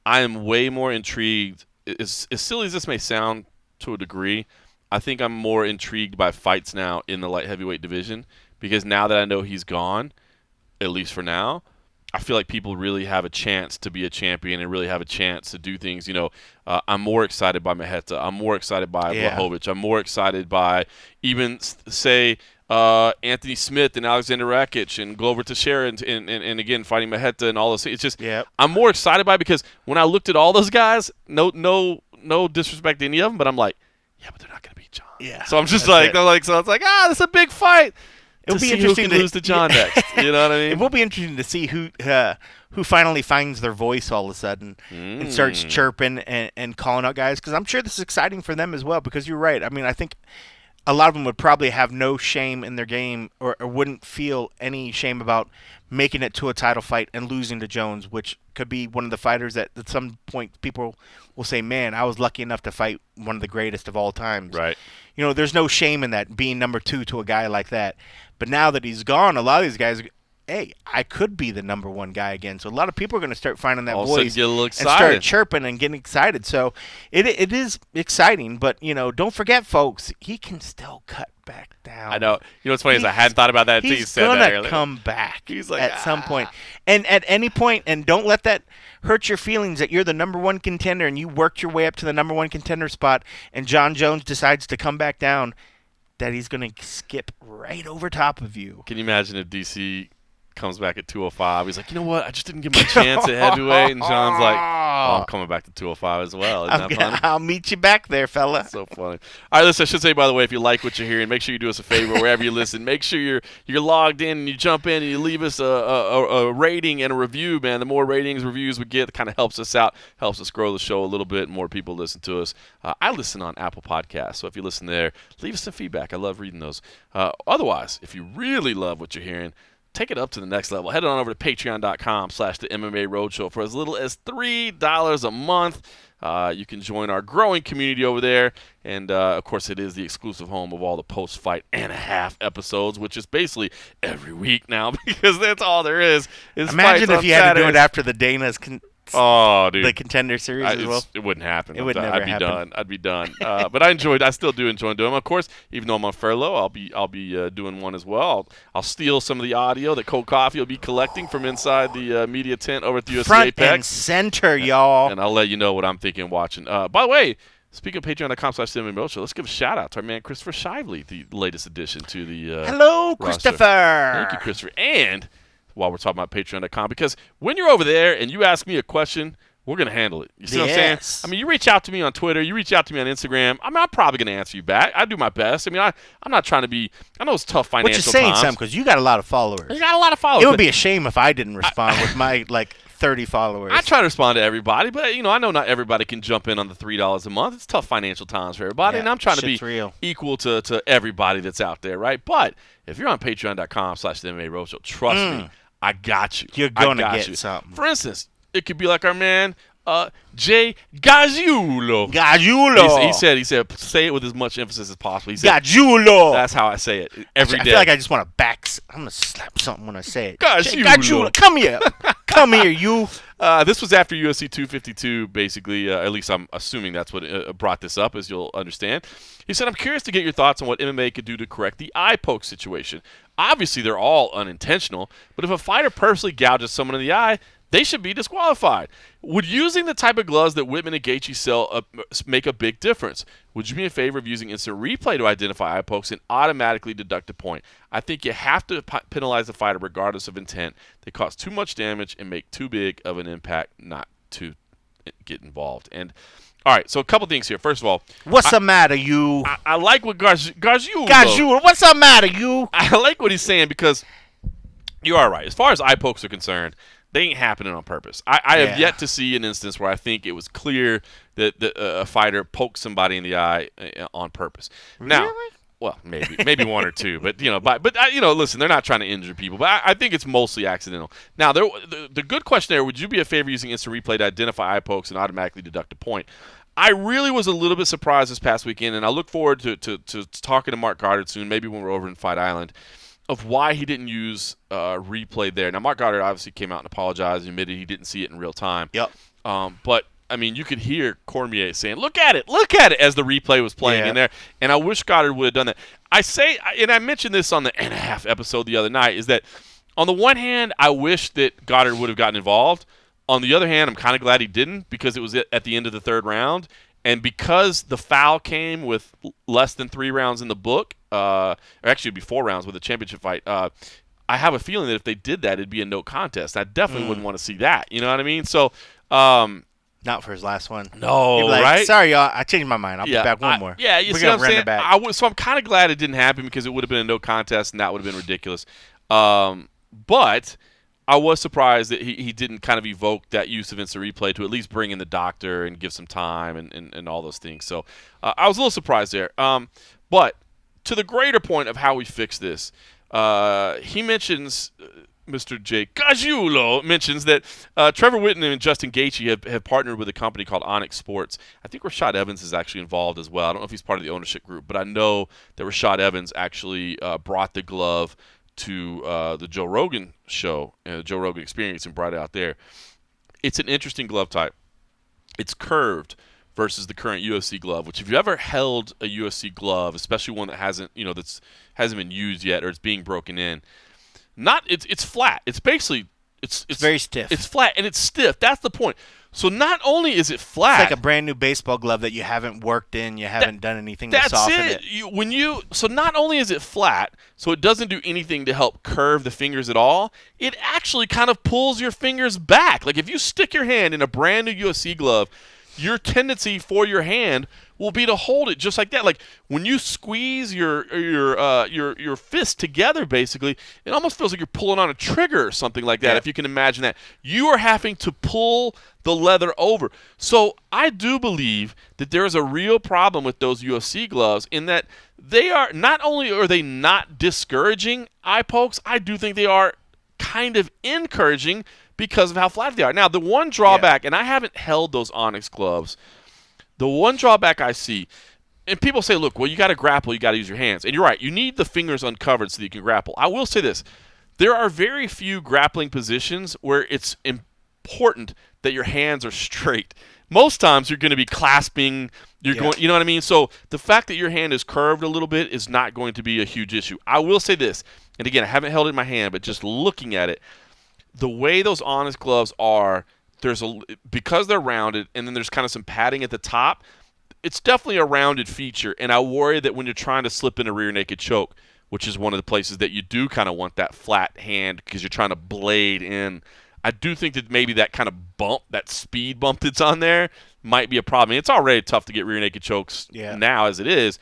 I am way more intrigued. As silly as this may sound to a degree, I think I'm more intrigued by fights now in the light heavyweight division, because now that I know he's gone, at least for now, I feel like people really have a chance to be a champion and really have a chance to do things. I'm more excited by Maheta. I'm more excited by Blachowicz. I'm more excited by even, say, Anthony Smith and Alexander Rakic and Glover Teixeira and again, fighting Maheta and all this. It's just I'm more excited by it because when I looked at all those guys, no disrespect to any of them, but I'm like, yeah, but they're not going to beat Jon. Yeah. So I'm just so it's like, that's a big fight. It'll be interesting to lose to Jon next. You know what I mean? It will be interesting to see who finally finds their voice all of a sudden and starts chirping and calling out guys, because I'm sure this is exciting for them as well, because you're right. I mean, I think a lot of them would probably have no shame in their game or wouldn't feel any shame about making it to a title fight and losing to Jones, which could be one of the fighters that at some point people will say, man, I was lucky enough to fight one of the greatest of all times. Right. There's no shame in that, being number 2 to a guy like that. But now that he's gone, a lot of these guys, hey, I could be the number 1 guy again. So a lot of people are going to start finding that voice get a little and start chirping and getting excited. So it is exciting, but don't forget, folks, he can still cut back down. I know. What's funny is I hadn't thought about that until you said that earlier. He's gonna come back. He's like, at some point, and at any point, and don't let that hurt your feelings that you're the number 1 contender and you worked your way up to the number 1 contender spot, and Jon Jones decides to come back down. That he's going to skip right over top of you. Can you imagine if DC comes back at 205? He's like, you know what? I just didn't give him a chance at heavyweight. And Jon's like, I'm coming back to 205 as well. Isn't that funny? I'll meet you back there, fella. So funny. All right, listen, I should say, by the way, if you like what you're hearing, make sure you do us a favor wherever you listen. Make sure you're logged in and you jump in and you leave us a rating and a review, man. The more ratings, reviews we get, it kind of helps us out, helps us grow the show a little bit, and more people listen to us. I listen on Apple Podcasts, so if you listen there, leave us some feedback. I love reading those. Otherwise, if you really love what you're hearing, take it up to the next level. Head on over to patreon.com/the MMA Roadshow. For as little as $3 a month, you can join our growing community over there. And, of course, it is the exclusive home of all the post-fight and a half episodes, which is basically every week now because that's all there is. Imagine if you had to do it after the Dana's dude. The Contender Series as well. It wouldn't happen. It would never happen. I'd be done. But I still do enjoy doing them. Of course, even though I'm on furlough, I'll be doing one as well. I'll steal some of the audio that Cold Coffee will be collecting from inside the media tent over at the UFC Front Apex. and center, y'all. And I'll let you know what I'm thinking watching. By the way, speaking of patreon.com/MMA Roadshow, let's give a shout out to our man Christopher Shively, the latest addition to the Hello, roster. Christopher. Thank you, Christopher. And while we're talking about patreon.com, because when you're over there and you ask me a question, we're going to handle it. You see what I'm saying? I mean, you reach out to me on Twitter. You reach out to me on Instagram. I mean, I'm probably going to answer you back. I do my best. I mean, I'm not trying to be – I know it's tough financial times. Which is saying something because you got a lot of followers. You got a lot of followers. It would be a shame if I didn't respond with my, 30 followers. I try to respond to everybody, but, I know not everybody can jump in on the $3 a month. It's tough financial times for everybody, and I'm trying to be equal to everybody that's out there, right? But if you're on patreon.com/the MMA Roadshow, trust me, I got you. You're going to get something. For instance, it could be like our man – Jay Gagliulo. He said, say it with as much emphasis as possible. He said, Gagliulo. That's how I say it every day. I feel like I just want to I'm going to slap something when I say it. Gagliulo. Come here. Come here, you. This was after UFC 252, basically. At least I'm assuming that's what brought this up, as you'll understand. He said, I'm curious to get your thoughts on what MMA could do to correct the eye poke situation. Obviously, they're all unintentional, but if a fighter purposely gouges someone in the eye, they should be disqualified. Would using the type of gloves that Whitman and Gaethje sell make a big difference? Would you be in favor of using instant replay to identify eye pokes and automatically deduct a point? I think you have to penalize the fighter regardless of intent. They cause too much damage and make too big of an impact not to get involved. And all right, so a couple things here. First of all, what's the matter, you? I like what Gagliulo. What's the matter, you? I like what he's saying because you are right. As far as eye pokes are concerned, they ain't happening on purpose. I have yet to see an instance where I think it was clear that a fighter poked somebody in the eye on purpose. Now, really? Well, maybe one or two, but listen, they're not trying to injure people, but I think it's mostly accidental. Now, the good question there: would you be a favor using instant replay to identify eye pokes and automatically deduct a point? I really was a little bit surprised this past weekend, and I look forward to talking to Mark Goddard soon, maybe when we're over in Fight Island, of why he didn't use replay there. Now, Mark Goddard obviously came out and apologized and admitted he didn't see it in real time. Yep. But I mean, you could hear Cormier saying, look at it, as the replay was playing in there. And I wish Goddard would have done that. I mentioned this on the N.5 episode the other night, is that on the one hand, I wish that Goddard would have gotten involved. On the other hand, I'm kind of glad he didn't, because it was at the end of the third round. And because the foul came with less than 3 rounds in the book, or actually it'd be 4 rounds with a championship fight, I have a feeling that if they did that, it'd be a no contest. I definitely wouldn't want to see that. You know what I mean? So, not for his last one. No, like, right? Sorry, y'all. I changed my mind. I'll put back one more. Yeah, you see what I'm saying? So I'm kind of glad it didn't happen, because it would have been a no contest, and that would have been ridiculous. But I was surprised that he didn't kind of evoke that use of instant replay to at least bring in the doctor and give some time and all those things. So I was a little surprised there. But to the greater point of how we fix this, he mentions Mr. Jake Gajulo mentions that Trevor Whitten and Justin Gaethje have partnered with a company called Onyx Sports. I think Rashad Evans is actually involved as well. I don't know if he's part of the ownership group, but I know that Rashad Evans actually brought the glove to the Joe Rogan show, the Joe Rogan Experience, and brought it out there. It's an interesting glove type. It's curved versus the current UFC glove, which if you ever held a UFC glove, especially one that hasn't been used yet or it's being broken in, it's flat. It's basically it's very stiff. It's flat and it's stiff. That's the point. So not only is it flat, it's like a brand new baseball glove that you haven't worked in, you haven't done anything to soften it. So not only is it flat, so it doesn't do anything to help curve the fingers at all, it actually kind of pulls your fingers back. Like if you stick your hand in a brand new UFC glove, your tendency for your hand will be to hold it just like that. Like when you squeeze your fist together, basically, it almost feels like you're pulling on a trigger or something like that. Yeah. If you can imagine that, you are having to pull the leather over. So I do believe that there is a real problem with those UFC gloves in that they are not only are they not discouraging eye pokes, I do think they are kind of encouraging because of how flat they are. Now, the one drawback, and I haven't held those Onyx gloves, the one drawback I see, and people say, look, well, you got to grapple, you got to use your hands. And you're right, you need the fingers uncovered so that you can grapple. I will say this, there are very few grappling positions where it's important that your hands are straight. Most times you're going to be clasping, going, you know what I mean? So the fact that your hand is curved a little bit is not going to be a huge issue. I will say this, and again, I haven't held it in my hand, but just looking at it, the way those Onyx gloves are, because they're rounded and then there's kind of some padding at the top, it's definitely a rounded feature. And I worry that when you're trying to slip in a rear naked choke, which is one of the places that you do kind of want that flat hand because you're trying to blade in, I do think that maybe that kind of bump, that speed bump that's on there, might be a problem. I mean, it's already tough to get rear naked chokes now as it is,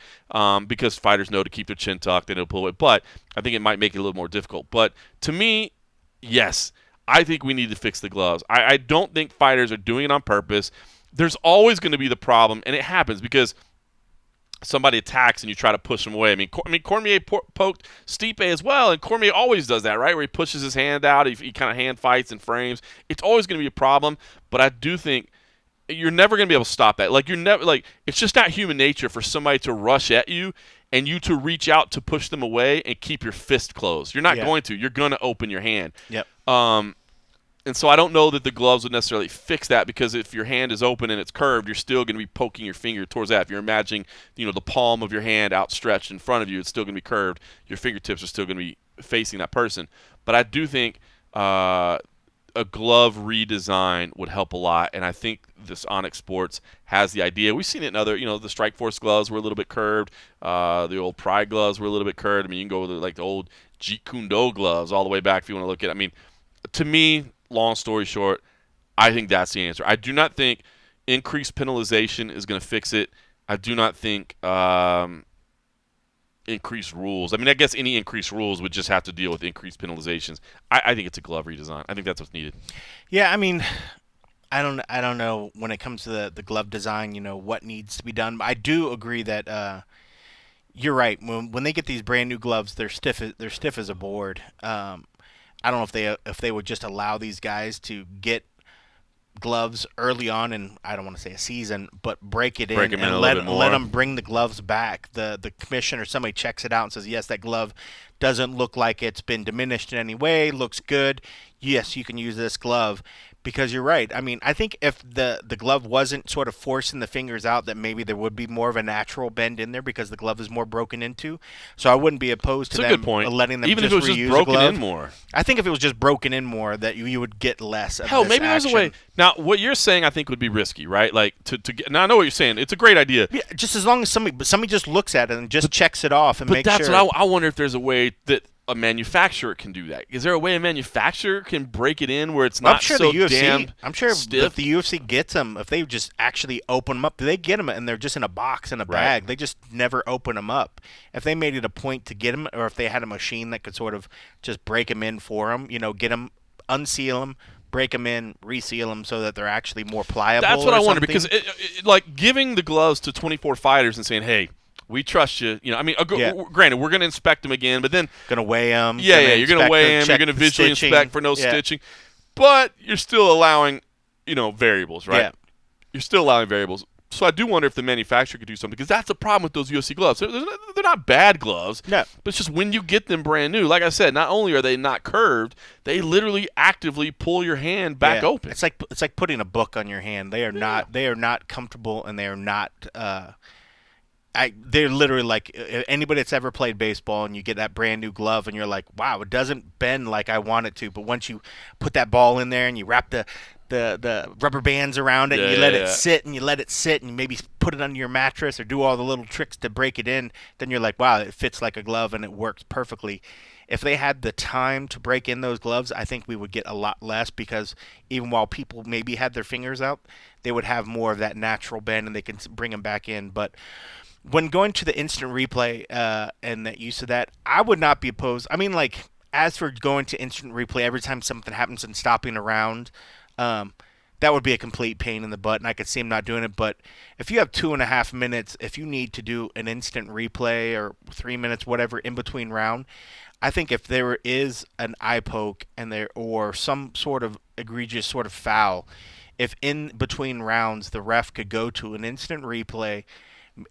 because fighters know to keep their chin tucked and they'll pull it. But I think it might make it a little more difficult. But to me, yes, I think we need to fix the gloves. I don't think fighters are doing it on purpose. There's always going to be the problem, and it happens because somebody attacks and you try to push them away. I mean Cormier poked Stipe as well, and Cormier always does that, right, where he pushes his hand out, he kind of hand fights and frames. It's always going to be a problem, but I do think you're never going to be able to stop that. It's just not human nature for somebody to rush at you and you to reach out to push them away and keep your fist closed. You're not going to. You're going to open your hand. Yep. And so I don't know that the gloves would necessarily fix that, because if your hand is open and it's curved, you're still going to be poking your finger towards that. If you're imagining, the palm of your hand outstretched in front of you, it's still going to be curved. Your fingertips are still going to be facing that person. But I do think a glove redesign would help a lot, and I think this Onyx Sports has the idea. We've seen it in other, the Strikeforce gloves were a little bit curved. The old Pride gloves were a little bit curved. I mean, you can go with the old Jeet Kune Do gloves all the way back if you want to look at it. I mean, to me, long story short, I think that's the answer. I do not think increased penalization is going to fix it. I do not think increased rules. I mean, I guess any increased rules would just have to deal with increased penalizations. I think it's a glove redesign. I think that's what's needed. Yeah, I mean, I don't know when it comes to the glove design, what needs to be done. But I do agree that You're right. When they get these brand new gloves, they're stiff as a board. I don't know if they would just allow these guys to get gloves early on in, I don't want to say a season, but break it in and let them bring the gloves back. The commissioner, somebody checks it out and says, yes, that glove doesn't look like it's been diminished in any way, looks good. Yes, you can use this glove. Because you're right. I mean, I think if the glove wasn't sort of forcing the fingers out, that maybe there would be more of a natural bend in there because the glove is more broken into. So I wouldn't be opposed to them letting them even if it was just broken in more. I think if it was just broken in more, that you would get less of Hell, this maybe action. there's a way. Now, what you're saying, I think, would be risky, right? Like to get. Now, I know what you're saying. It's a great idea. Yeah, just as long as somebody just looks at it and just checks it off and makes sure. But that's what I wonder if there's a way that a manufacturer can do that. Is there a way a manufacturer can break it in where it's not damn I'm sure stiff? If the UFC gets them, if they just actually open them up, they get them and they're just in a box in a bag. They just never open them up. If they made it a point to get them, or if they had a machine that could sort of just break them in for them, get them, unseal them, break them in, reseal them so that they're actually more pliable. That's what I wonder, because like giving the gloves to 24 fighters and saying, hey, we trust you. I mean, granted, we're going to inspect them again, but then going to weigh them. Yeah, you're going to weigh them. You're going to visually inspect for no stitching, but you're still allowing, variables, right? Yeah. You're still allowing variables. So I do wonder if the manufacturer could do something, because that's the problem with those UFC gloves. They're not bad gloves, no. But it's just when you get them brand new, like I said, not only are they not curved, they literally actively pull your hand back open. It's like putting a book on your hand. They are not comfortable, and they are not. They're literally like anybody that's ever played baseball, and you get that brand new glove and you're like, wow, it doesn't bend like I want it to. But once you put that ball in there and you wrap the rubber bands around it, and you let it sit and you let it sit, and you maybe put it under your mattress or do all the little tricks to break it in, then you're like, wow, it fits like a glove and it works perfectly. If they had the time to break in those gloves, I think we would get a lot less, because even while people maybe had their fingers out, they would have more of that natural bend and they can bring them back in. But when going to the instant replay and that use of that, I would not be opposed. I mean, like, as for going to instant replay every time something happens and stopping around, that would be a complete pain in the butt, and I could see him not doing it. But if you have 2.5 minutes, if you need to do an instant replay or 3 minutes, whatever, in between round, I think if there is an eye poke or some sort of egregious sort of foul, if in between rounds the ref could go to an instant replay.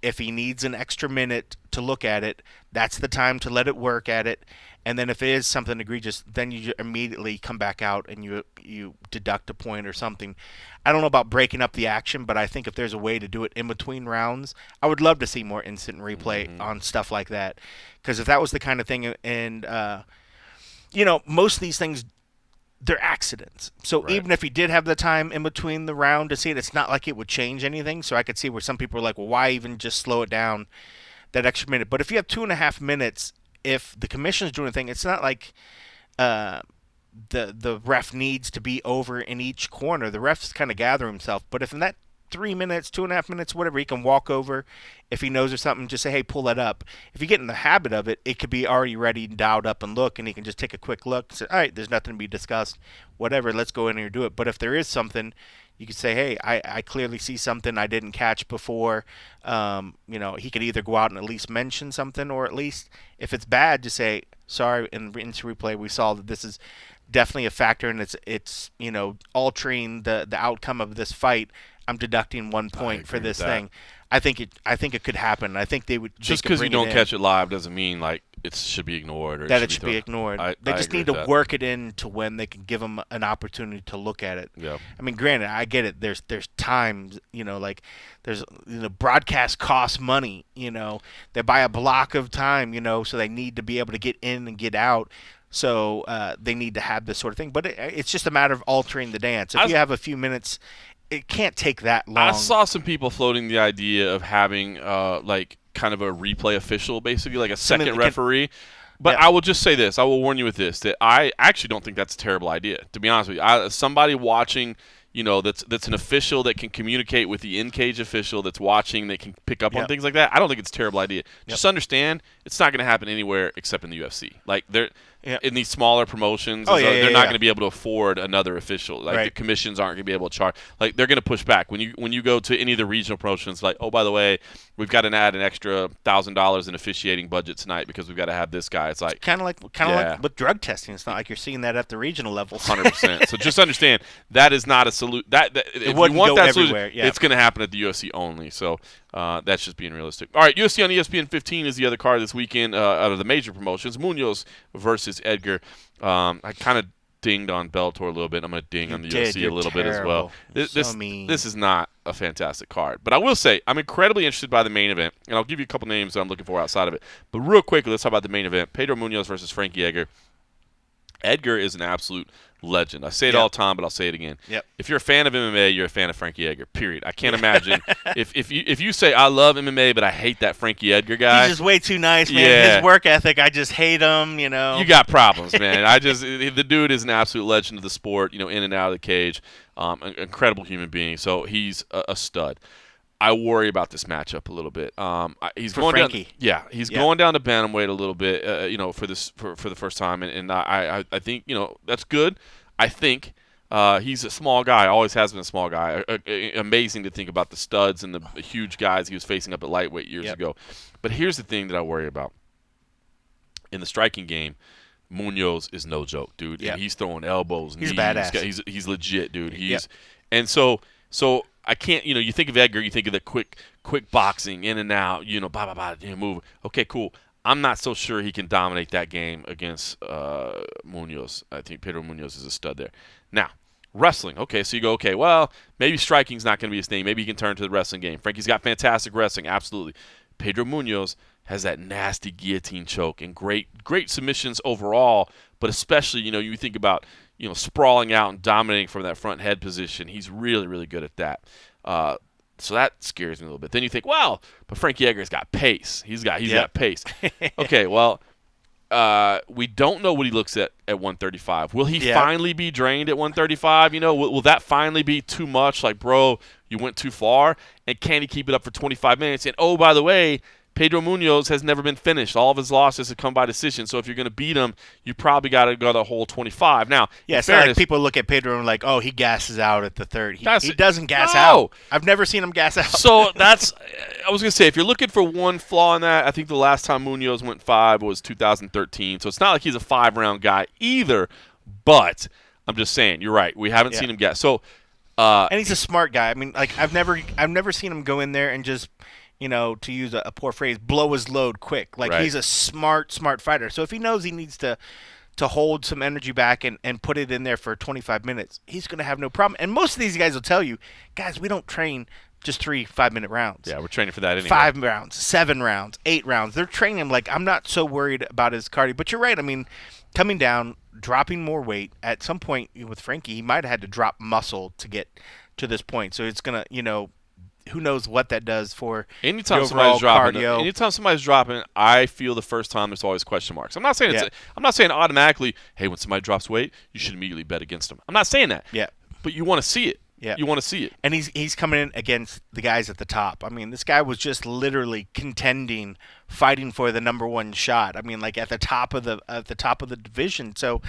If he needs an extra minute to look at it, that's the time to let it work at it. And then if it is something egregious, then you immediately come back out and you deduct a point or something. I don't know about breaking up the action, but I think if there's a way to do it in between rounds, I would love to see more instant replay on stuff like that. Because if that was the kind of thing, and most of these things, they're accidents. So even if he did have the time in between the round to see it, it's not like it would change anything. So I could see where some people are like, well, why even just slow it down that extra minute? But if you have 2.5 minutes, if the commission's doing a thing, it's not like the ref needs to be over in each corner. The ref's kind of gather himself. But if in that 3 minutes, 2.5 minutes, whatever, he can walk over. If he knows there's something, just say, hey, pull that up. If you get in the habit of it, it could be already ready, dialed up, and look, and he can just take a quick look and say, all right, there's nothing to be discussed, whatever, let's go in here and do it. But if there is something, you could say, hey, I clearly see something I didn't catch before. He could either go out and at least mention something, or at least, if it's bad, just say, sorry, in instant replay, we saw that this is definitely a factor, and it's altering the outcome of this fight. I'm deducting 1 point for this thing. I think it could happen. I think they would just because you don't catch it live doesn't mean like it should be ignored, or that it should be ignored. They just need to work it in to when they can give them an opportunity to look at it. Yeah. I mean, granted, I get it. There's times, like there's broadcast costs money. They buy a block of time. So they need to be able to get in and get out. So they need to have this sort of thing. But it's just a matter of altering the dance. If you have a few minutes, it can't take that long. I saw some people floating the idea of having kind of a replay official, basically like a second referee. But I will just say this. I will warn you with this, that I actually don't think that's a terrible idea, to be honest with you. Somebody watching, that's an official that can communicate with the in-cage official that's watching, that can pick up on things like that. I don't think it's a terrible idea. Just understand, it's not going to happen anywhere except in the UFC. Like, in these smaller promotions. They're not going to be able to afford another official. Like the commissions aren't going to be able to charge. Like they're going to push back when you go to any of the regional promotions. Like, oh, by the way, we've got to add an extra $1,000 in officiating budget tonight because we've got to have this guy. It's like kind of like with drug testing. It's not like you're seeing that at the regional level. 100%. So just understand that is not a solution. That if you want that solution, it's going to happen at the UFC only. So that's just being realistic. All right, UFC on ESPN 15 is the other card this weekend out of the major promotions. Munoz versus Edgar. I kind of dinged on Bellator a little bit. I'm going to ding on the UFC a little bit as well. This is not a fantastic card. But I will say I'm incredibly interested by the main event, and I'll give you a couple names that I'm looking for outside of it. But real quickly, let's talk about the main event. Pedro Munoz versus Frankie Edgar. Edgar is an absolute legend. I say it all the time, but I'll say it again. Yep. If you're a fan of MMA, you're a fan of Frankie Edgar. Period. I can't imagine if you say I love MMA, but I hate that Frankie Edgar guy. He's just way too nice, man. Yeah. His work ethic, I just hate him. You got problems, man. The dude is an absolute legend of the sport. In and out of the cage, an incredible human being. So he's a stud. I worry about this matchup a little bit. He's for going Frankie. down. He's going down to bantamweight a little bit. For the first time, and I think that's good. I think he's a small guy. Always has been a small guy. Amazing to think about the studs and the huge guys he was facing up at lightweight years ago. But here's the thing that I worry about. In the striking game, Munoz is no joke, dude. Yep. And he's throwing elbows. He's badass. He's legit, dude. And so I can't, you think of Edgar, you think of the quick boxing, in and out, move. Okay, cool. I'm not so sure he can dominate that game against Munoz. I think Pedro Munoz is a stud there. Now, wrestling. Okay, so you go, okay, well, maybe striking's not going to be his thing. Maybe he can turn to the wrestling game. Frankie's got fantastic wrestling, absolutely. Pedro Munoz has that nasty guillotine choke and great submissions overall, but especially, you think about sprawling out and dominating from that front head position. He's really, really good at that. So that scares me a little bit. Then you think, well, but Frankie Edgar's got pace. He's got pace. Okay, well, we don't know what he looks at 135. Will he finally be drained at 135? Will that finally be too much? Like, bro, you went too far. And can he keep it up for 25 minutes? And, oh, by the way, Pedro Munoz has never been finished. All of his losses have come by decision. So if you're going to beat him, you probably got to go the whole 25. Now, it's not like people look at Pedro and like, oh, he gasses out at the third. He doesn't gas out. I've never seen him gas out. So I was going to say, if you're looking for one flaw in that, I think the last time Munoz went 5 was 2013. So it's not like he's a 5-round guy either. But I'm just saying, you're right. We haven't seen him gas. So, and he's a smart guy. I mean, like I've never seen him go in there and just, to use a poor phrase, blow his load quick. Like he's a smart fighter. So if he knows he needs to hold some energy back and put it in there for 25 minutes, he's going to have no problem. And most of these guys will tell you, guys, we don't train just 3 5-minute rounds. Yeah, we're training for that anyway. 5 rounds, 7 rounds, 8 rounds. They're training him. Like, I'm not so worried about his cardio. But you're right. I mean, coming down, dropping more weight, at some point with Frankie, he might have had to drop muscle to get to this point. So it's going to, who knows what that does for anytime somebody's cardio. Anytime somebody's dropping, I feel the first time there's always question marks. I'm not saying I'm not saying automatically, hey, when somebody drops weight, you should immediately bet against them. I'm not saying that. Yeah. But you want to see it. Yeah. You want to see it. And he's coming in against the guys at the top. I mean, this guy was just literally contending, fighting for the number 1 shot. I mean, like at the top of the division. So,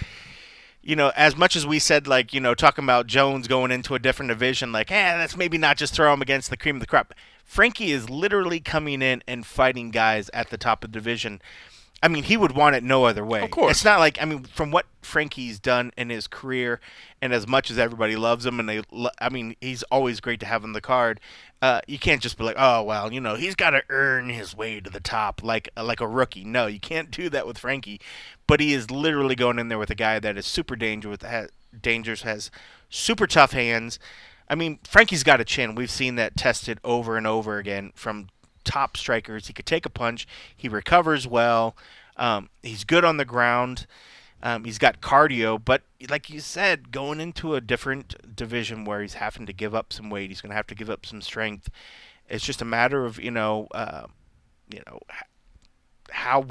as much as we said, like, talking about Jones going into a different division, like, let's maybe not just throw him against the cream of the crop. Frankie is literally coming in and fighting guys at the top of the division. I mean, he would want it no other way. Of course. It's not like, from what Frankie's done in his career, and as much as everybody loves him, and he's always great to have on the card, you can't just be like, oh, well, he's got to earn his way to the top like a rookie. No, you can't do that with Frankie. But he is literally going in there with a guy that is super dangerous, has super tough hands. I mean, Frankie's got a chin. We've seen that tested over and over again from top strikers. He could take a punch. He recovers well. He's good on the ground. He's got cardio. But like you said, going into a different division where he's having to give up some weight, he's going to have to give up some strength. It's just a matter of, how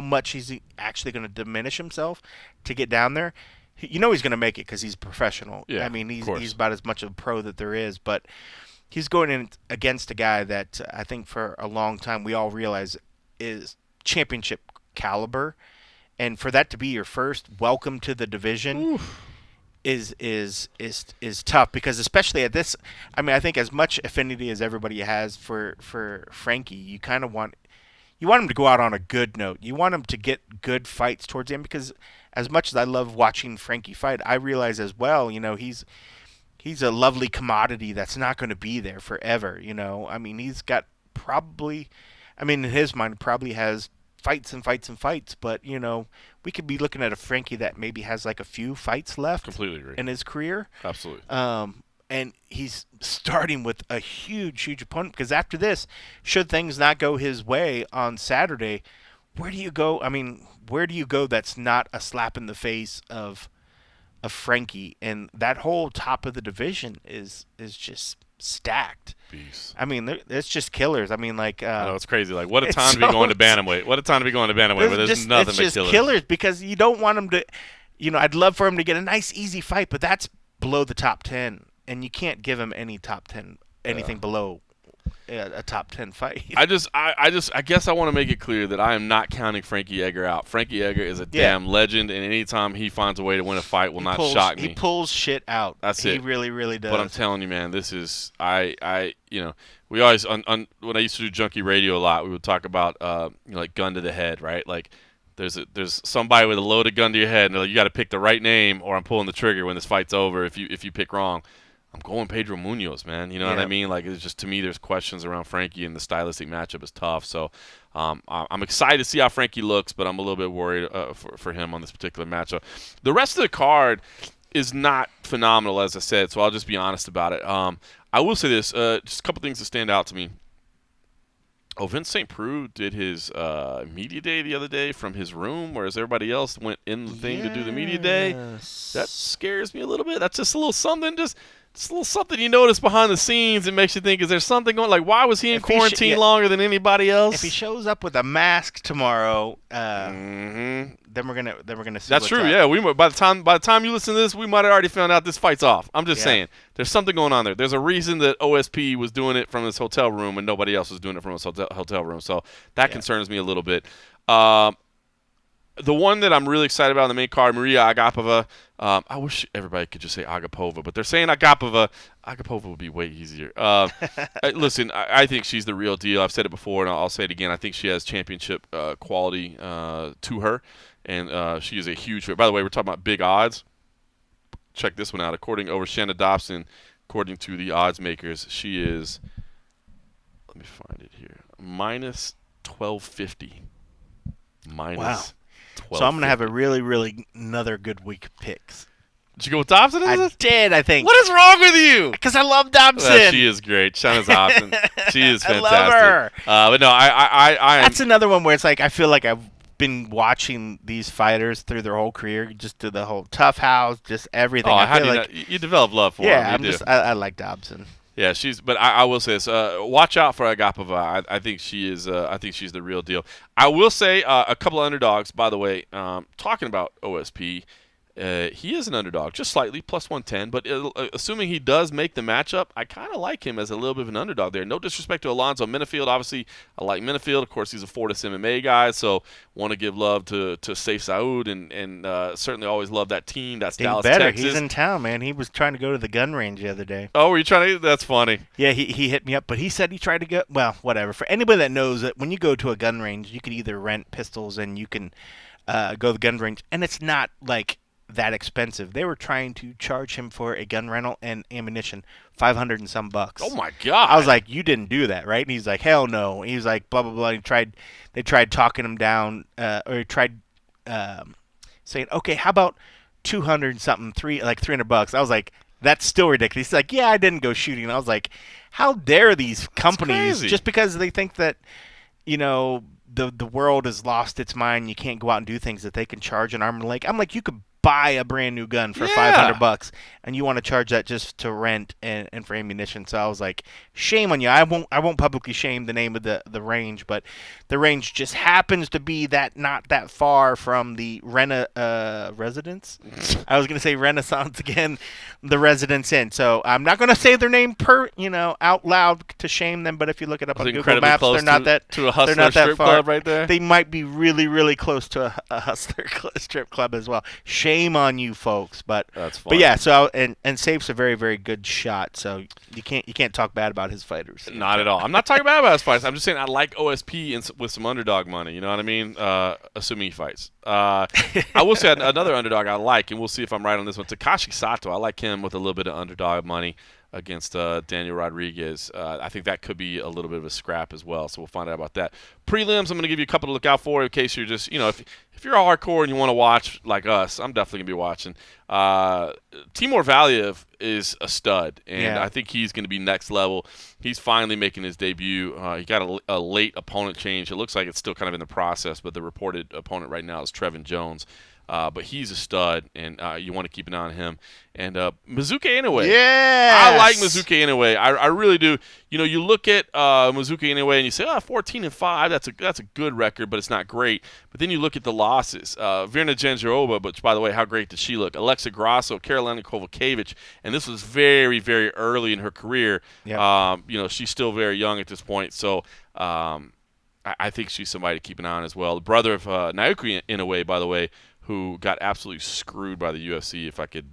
much he's actually going to diminish himself to get down there. He's going to make it because he's professional. Yeah, I mean, he's about as much of a pro that there is, but he's going in against a guy that I think for a long time we all realize is championship caliber, and for that to be your first welcome to the division. Oof. Is tough because especially at this, I mean, I think as much affinity as everybody has for Frankie, you kind of want him to go out on a good note. You want him to get good fights towards the end because as much as I love watching Frankie fight, I realize as well, he's a lovely commodity that's not going to be there forever. I mean, he's got probably, I mean, in his mind, probably has fights and fights and fights, but we could be looking at a Frankie that maybe has like a few fights left. Completely agree. In his career. Absolutely. And he's starting with a huge opponent because after this, should things not go his way on Saturday, where do you go? I mean, where do you go that's not a slap in the face of Frankie? And that whole top of the division is just stacked. Beast. I mean, it's just killers. I mean, like I know it's crazy. Like, what a time to be going to bantamweight. What a time to be going to bantamweight. Where there's nothing it's but just killers because you don't want him to. I'd love for him to get a nice, easy fight, but that's below the top 10, and you can't give him any top 10 anything below a top 10 fight. I guess I want to make it clear that I am not counting Frankie Edgar out. Frankie Edgar is a damn legend, and anytime he finds a way to win a fight will not shock me. He pulls shit out. That's it. He really, really does. But I'm telling you, man, this is we always when I used to do junkie radio a lot, we would talk about like gun to the head, right? Like there's somebody with a loaded gun to your head, and they're like, you got to pick the right name, or I'm pulling the trigger when this fight's over. If you pick wrong. I'm going Pedro Munoz, man. You know what I mean? Like, it's just, to me, there's questions around Frankie, and the stylistic matchup is tough. So I'm excited to see how Frankie looks, but I'm a little bit worried for him on this particular matchup. The rest of the card is not phenomenal, as I said, so I'll just be honest about it. I will say this, just a couple things that stand out to me. Oh, Vince St. Preux did his media day the other day from his room, whereas everybody else went in the thing to do the media day. That scares me a little bit. That's just a little something, just a little something you notice behind the scenes. It makes you think, is there something going? Like, why was he in quarantine longer than anybody else? If he shows up with a mask tomorrow, then we're gonna see. That's true. Yeah, by the time you listen to this, we might have already found out this fight's off. I'm just saying, there's something going on there. There's a reason that OSP was doing it from his hotel room and nobody else was doing it from his hotel room. So that concerns me a little bit. The one that I'm really excited about on the main card, Maria Agapova. I wish everybody could just say Agapova, but they're saying Agapova. Agapova would be way easier. Listen, I think she's the real deal. I've said it before, and I'll say it again. I think she has championship quality to her, and she is a huge. By the way, we're talking about big odds. Check this one out. According to Shanna Dobson, according to the odds makers, she is. Let me find it here. Minus 1250. Wow. So I'm going to have a really, really another good week of picks. Did you go with Dobson? I did, I think. What is wrong with you? Because I love Dobson. Well, she is great. Shanna's awesome. She is fantastic. I love her. But no, I That's another one where it's like I feel like I've been watching these fighters through their whole career, just through the whole tough house, just everything. I feel like you develop love for him. I like Dobson. Yeah, but I will say this: watch out for Agapova. I think she is. I think she's the real deal. I will say a couple of underdogs. By the way, talking about OSP, he is an underdog, just slightly, plus 110. But assuming he does make the matchup, I kind of like him as a little bit of an underdog there. No disrespect to Alonzo Minifield. Obviously, I like Minifield. Of course, he's a Fortis MMA guy, so want to give love to Saif Saud, and certainly always love that team. That's Dallas, Texas. He's in town, man. He was trying to go to the gun range the other day. Oh, were you trying to? That's funny. Yeah, he hit me up, but he said he tried to go. Well, whatever. For anybody that knows that when you go to a gun range, you can either rent pistols and you can go to the gun range, and it's not like that expensive. They were trying to charge him for a gun rental and ammunition, $500 and some bucks. Oh my God! I was like, you didn't do that, right? And he's like, hell no. He was like, blah blah blah. They tried talking him down, or he tried saying, okay, how about 200 something, $300. I was like, that's still ridiculous. He's like, yeah, I didn't go shooting. And I was like, how dare these companies, just because they think that, the world has lost its mind, you can't go out and do things that they can charge an arm and leg. I'm like, you could buy a brand new gun for $500, and you want to charge that just to rent and for ammunition. So I was like, shame on you. I won't publicly shame the name of the range, but the range just happens to be not that far from the residence. I was gonna say Renaissance again, the Residence Inn. So I'm not gonna say their name out loud to shame them, but if you look it up on Google Maps, they're not that to a Hustler they're not that strip far. club right there. They might be really, really close to a Hustler strip club as well. Shame on you folks, but that's funny. But yeah, so and Safe's a very, very good shot, so you can't talk bad about his fighters. Not at all. I'm not talking bad about his fights. I'm just saying I like OSP with some underdog money. You know what I mean? Assuming he fights. I will say another underdog I like, and we'll see if I'm right on this one. Takashi Sato. I like him with a little bit of underdog money against Daniel Rodriguez. I think that could be a little bit of a scrap as well, so we'll find out about that. Prelims, I'm going to give you a couple to look out for in case you're just, if you're hardcore and you want to watch like us, I'm definitely going to be watching. Timur Valiev is a stud, and I think he's going to be next level. He's finally making his debut. He got a late opponent change. It looks like it's still kind of in the process, but the reported opponent right now is Trevin Jones. But he's a stud, and you want to keep an eye on him. And Mizuki Inoue. Yes! I like Mizuki Inoue. I really do. You look at Mizuki Inoue and you say, 14-5, that's a good record, but it's not great. But then you look at the losses. Virna Jandiroba, which, by the way, how great did she look? Alexa Grasso, Karolina Kowalkiewicz, and this was very, very early in her career. Yep. She's still very young at this point, so I think she's somebody to keep an eye on as well. The brother of Naoki Inoue, by the way, who got absolutely screwed by the UFC. If I could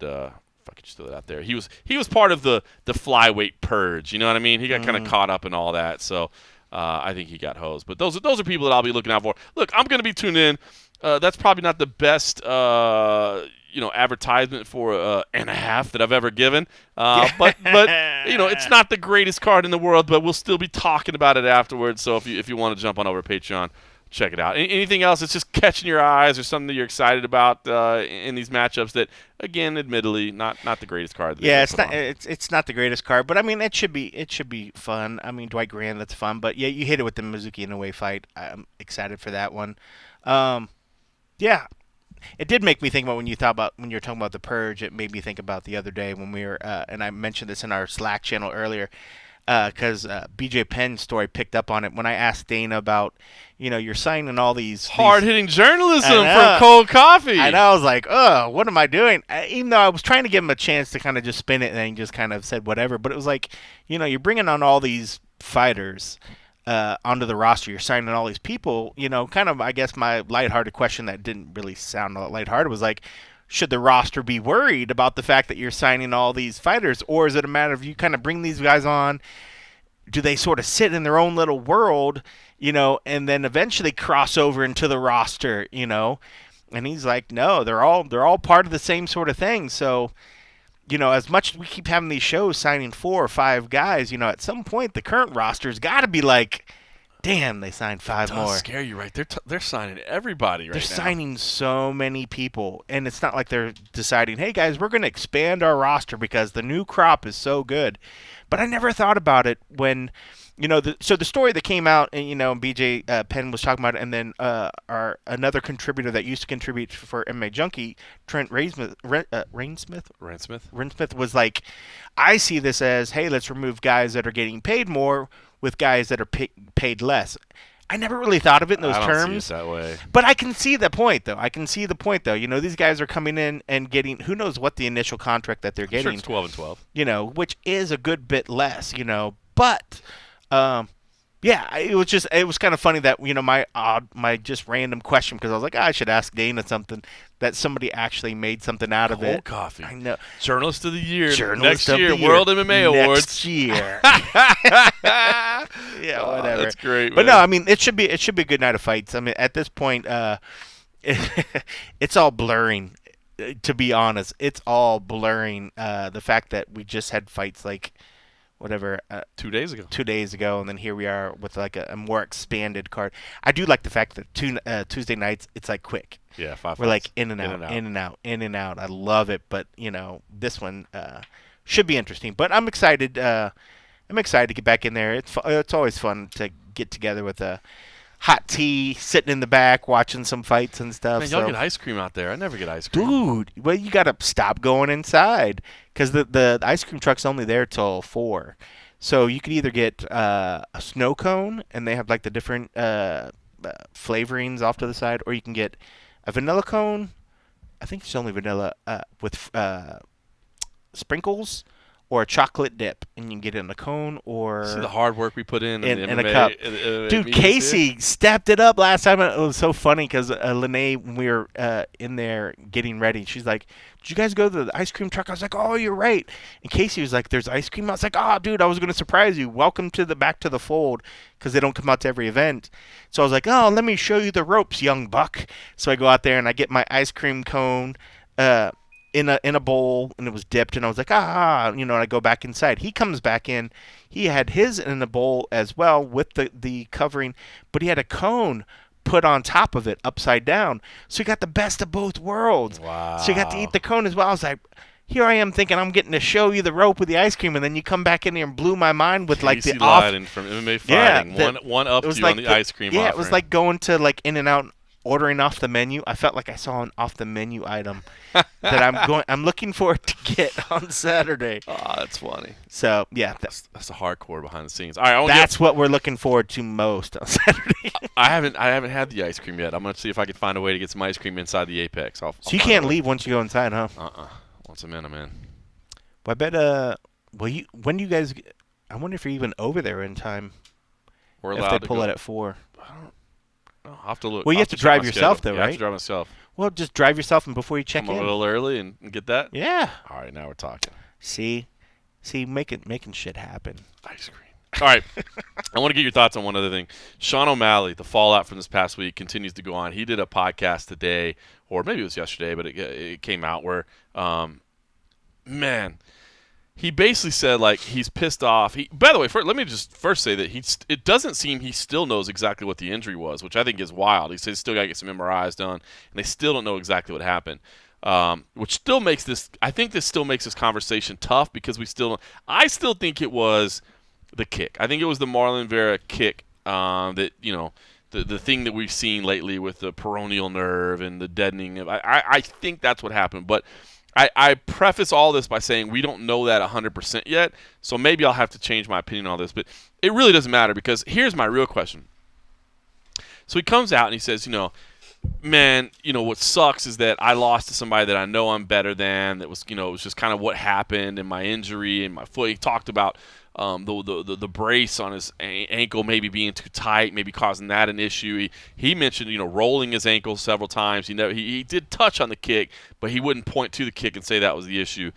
just throw that out there, he was part of the flyweight purge. You know what I mean? He got kind of caught up in all that, so I think he got hosed. But those are people that I'll be looking out for. Look, I'm going to be tuned in. That's probably not the best advertisement for and a half that I've ever given. But it's not the greatest card in the world. But we'll still be talking about it afterwards. So if you want to jump on over to Patreon, check it out. Anything else that's just catching your eyes or something that you're excited about in these matchups that, again, admittedly, not the greatest card. Yeah, it's not the greatest card, but I mean it should be fun. I mean Dwight Grant, that's fun, but yeah, you hit it with the Mizuki Inoue fight. I'm excited for that one. Yeah, it did make me think about when you're talking about the purge. It made me think about the other day when we were, and I mentioned this in our Slack channel earlier. Because BJ Penn's story picked up on it when I asked Dana about, you're signing all these hard-hitting journalism for cold coffee. I know. I was like, what am I doing? Even though I was trying to give him a chance to kind of just spin it, and then he just kind of said whatever. But it was like, you're bringing on all these fighters onto the roster. You're signing all these people. Kind of, I guess, my lighthearted question that didn't really sound lighthearted was like, should the roster be worried about the fact that you're signing all these fighters, or is it a matter of you kind of bring these guys on? Do they sort of sit in their own little world, and then eventually cross over into the roster, And he's like, no, they're all part of the same sort of thing. So, as much as we keep having these shows signing 4 or 5 guys, at some point the current roster's got to be like, damn, they signed 5 more. Scare you, right? They're signing everybody right now. They're signing so many people, and it's not like they're deciding, hey guys, we're going to expand our roster because the new crop is so good. But I never thought about it when, so the story that came out, and BJ Penn was talking about it, and then another contributor that used to contribute for MMA Junkie, Trent Rainsmith was like, I see this as, hey, let's remove guys that are getting paid more with guys that are paid less. I never really thought of it in those terms. See it that way. But I can see the point, though. These guys are coming in and getting, who knows what the initial contract that they're getting. Sure, it's 12 and 12. Which is a good bit less, But, yeah, it was kind of funny that, my just random question, because I was like, I should ask Dana something, that somebody actually made something out of it. Cold coffee. I know. Journalist of the Year. Next year. World MMA Awards. Next year. Yeah, whatever. That's great, But man. no, I mean, it should be a good night of fights. I mean, at this point, it's all blurring. To be honest, it's all blurring. The fact that we just had fights like, 2 days ago, and then here we are with like a more expanded card. I do like the fact that Tuesday nights it's like quick. Yeah, 5 We're like in and out. I love it, but this one should be interesting. But I'm excited. I'm excited to get back in there. It's always fun to get together with hot tea, sitting in the back, watching some fights and stuff. Man, y'all get ice cream out there. I never get ice cream. Dude, well, you got to stop going inside because the ice cream truck's only there till 4. So you could either get a snow cone, and they have like the different flavorings off to the side, or you can get a vanilla cone. I think it's only vanilla with sprinkles, or a chocolate dip, and you can get it in a cone or see the hard work we put in a MMA, cup. Dude, Casey stepped it up last time. It was so funny because Lene, when we were in there getting ready, she's like, "Did you guys go to the ice cream truck?" I was like, "Oh, you're right." And Casey was like, "There's ice cream." I was like, "Oh, dude, I was going to surprise you. Welcome to the back to the fold," because they don't come out to every event. So I was like, "Oh, let me show you the ropes, young buck." So I go out there and I get my ice cream cone. In a bowl, and it was dipped, and I was like, and I go back inside. He comes back in. He had his in a bowl as well with the covering, but he had a cone put on top of it upside down. So he got the best of both worlds. Wow. So he got to eat the cone as well. I was like, here I am thinking I'm getting to show you the rope with the ice cream, and then you come back in here and blew my mind with like the Lyden from MMA Fighting. Yeah, one up to you on the ice cream Yeah, offering. it was like going to like In-N-Out, ordering off the menu. I felt like I saw an off the menu item that I'm looking forward to get on Saturday. Oh, that's funny. So yeah, that's the hardcore behind the scenes. All right, that's what we're looking forward to most on Saturday. I haven't had the ice cream yet. I'm gonna see if I can find a way to get some ice cream inside the Apex. So you can't leave once you go inside, huh? Once I'm in, I'm in. Well, I bet. When do you guys? I wonder if you're even over there in time. We're allowed if they pull it at 4. I'll have to look. Well, you have to drive yourself, though, right? I have to drive myself. Well, just drive yourself, and before you check in. Come a little early and get that? Yeah. All right, now we're talking. See, making shit happen. Ice cream. All right. I want to get your thoughts on one other thing. Sean O'Malley, the fallout from this past week continues to go on. He did a podcast today, or maybe it was yesterday, but it came out where, he basically said, like, he's pissed off. By the way, let me just first say that it doesn't seem he still knows exactly what the injury was, which I think is wild. He says he's still got to get some MRIs done, and they still don't know exactly what happened, which still makes this – I think this still makes this conversation tough because I still think it was the kick. I think it was the Marlon Vera kick that, the thing that we've seen lately with the peroneal nerve and the deadening. I think that's what happened, but – I preface all this by saying we don't know that 100% yet, so maybe I'll have to change my opinion on this. But it really doesn't matter because here's my real question. So he comes out and he says, what sucks is that I lost to somebody that I know I'm better than. That was, it was just kind of what happened and my injury and my foot. He talked about the brace on his ankle maybe being too tight, maybe causing that an issue. He mentioned, rolling his ankle several times. He did touch on the kick, but he wouldn't point to the kick and say that was the issue.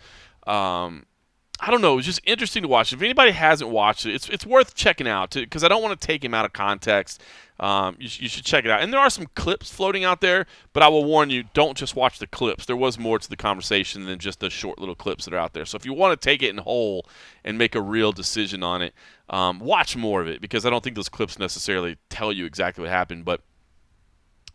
I don't know. It was just interesting to watch. If anybody hasn't watched it, it's worth checking out because I don't want to take him out of context. You should check it out. And there are some clips floating out there, but I will warn you, don't just watch the clips. There was more to the conversation than just the short little clips that are out there. So if you want to take it in whole and make a real decision on it, watch more of it because I don't think those clips necessarily tell you exactly what happened. But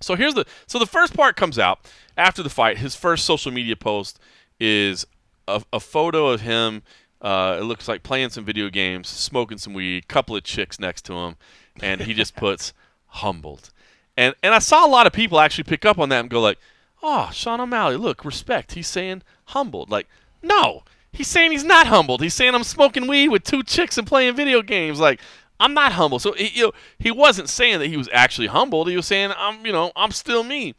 so the first part comes out after the fight. His first social media post is a photo of him. It looks like playing some video games, smoking some weed, couple of chicks next to him, and he just puts humbled. And I saw a lot of people actually pick up on that and go like, oh, Sean O'Malley, look, respect. He's saying humbled. Like, no, he's saying he's not humbled. He's saying I'm smoking weed with 2 chicks and playing video games. Like, I'm not humble. So he wasn't saying that he was actually humbled. He was saying I'm still me.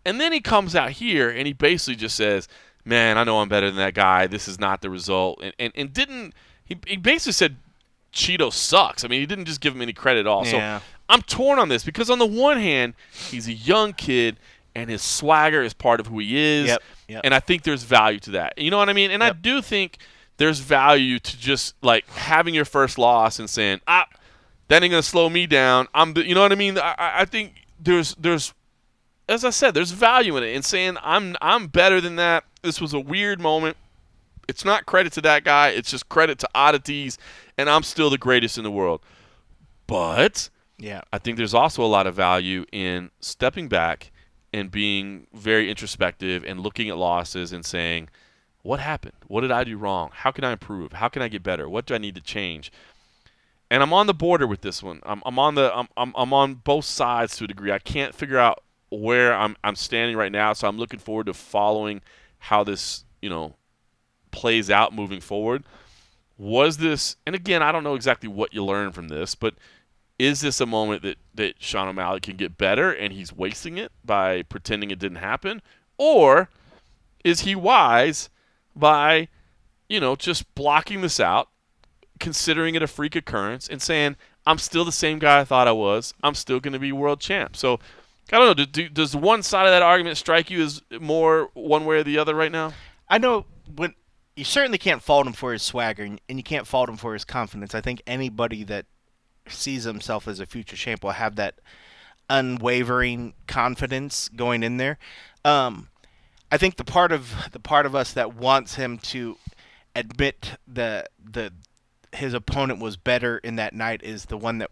And then he comes out here and he basically just says, man, I know I'm better than that guy. This is not the result. And didn't he basically said Cheeto sucks. I mean, he didn't just give him any credit at all. Yeah. So I'm torn on this because on the one hand, he's a young kid and his swagger is part of who he is. Yep. And I think there's value to that. You know what I mean? And I do think there's value to just like having your first loss and saying, that ain't gonna slow me down. You know what I mean? I think there's as I said, there's value in it and saying I'm better than that. This was a weird moment. It's not credit to that guy. It's just credit to oddities, and I'm still the greatest in the world. But I think there's also a lot of value in stepping back and being very introspective and looking at losses and saying, what happened? What did I do wrong? How can I improve? How can I get better? What do I need to change? and I'm on the border with this one. I'm on both sides to a degree. I can't figure out where I'm standing right now, so I'm looking forward to following how this plays out moving forward. Was this, and again, I don't know exactly what you learn from this, but is this a moment that Sean O'Malley can get better and he's wasting it by pretending it didn't happen? Or is he wise by, just blocking this out, considering it a freak occurrence, and saying, I'm still the same guy I thought I was. I'm still going to be world champ. So, I don't know. Does one side of that argument strike you as more one way or the other right now? I know when you certainly can't fault him for his swagger, and you can't fault him for his confidence. I think anybody that sees himself as a future champ will have that unwavering confidence going in there. I think the part of us that wants him to admit his opponent was better in that night is the one that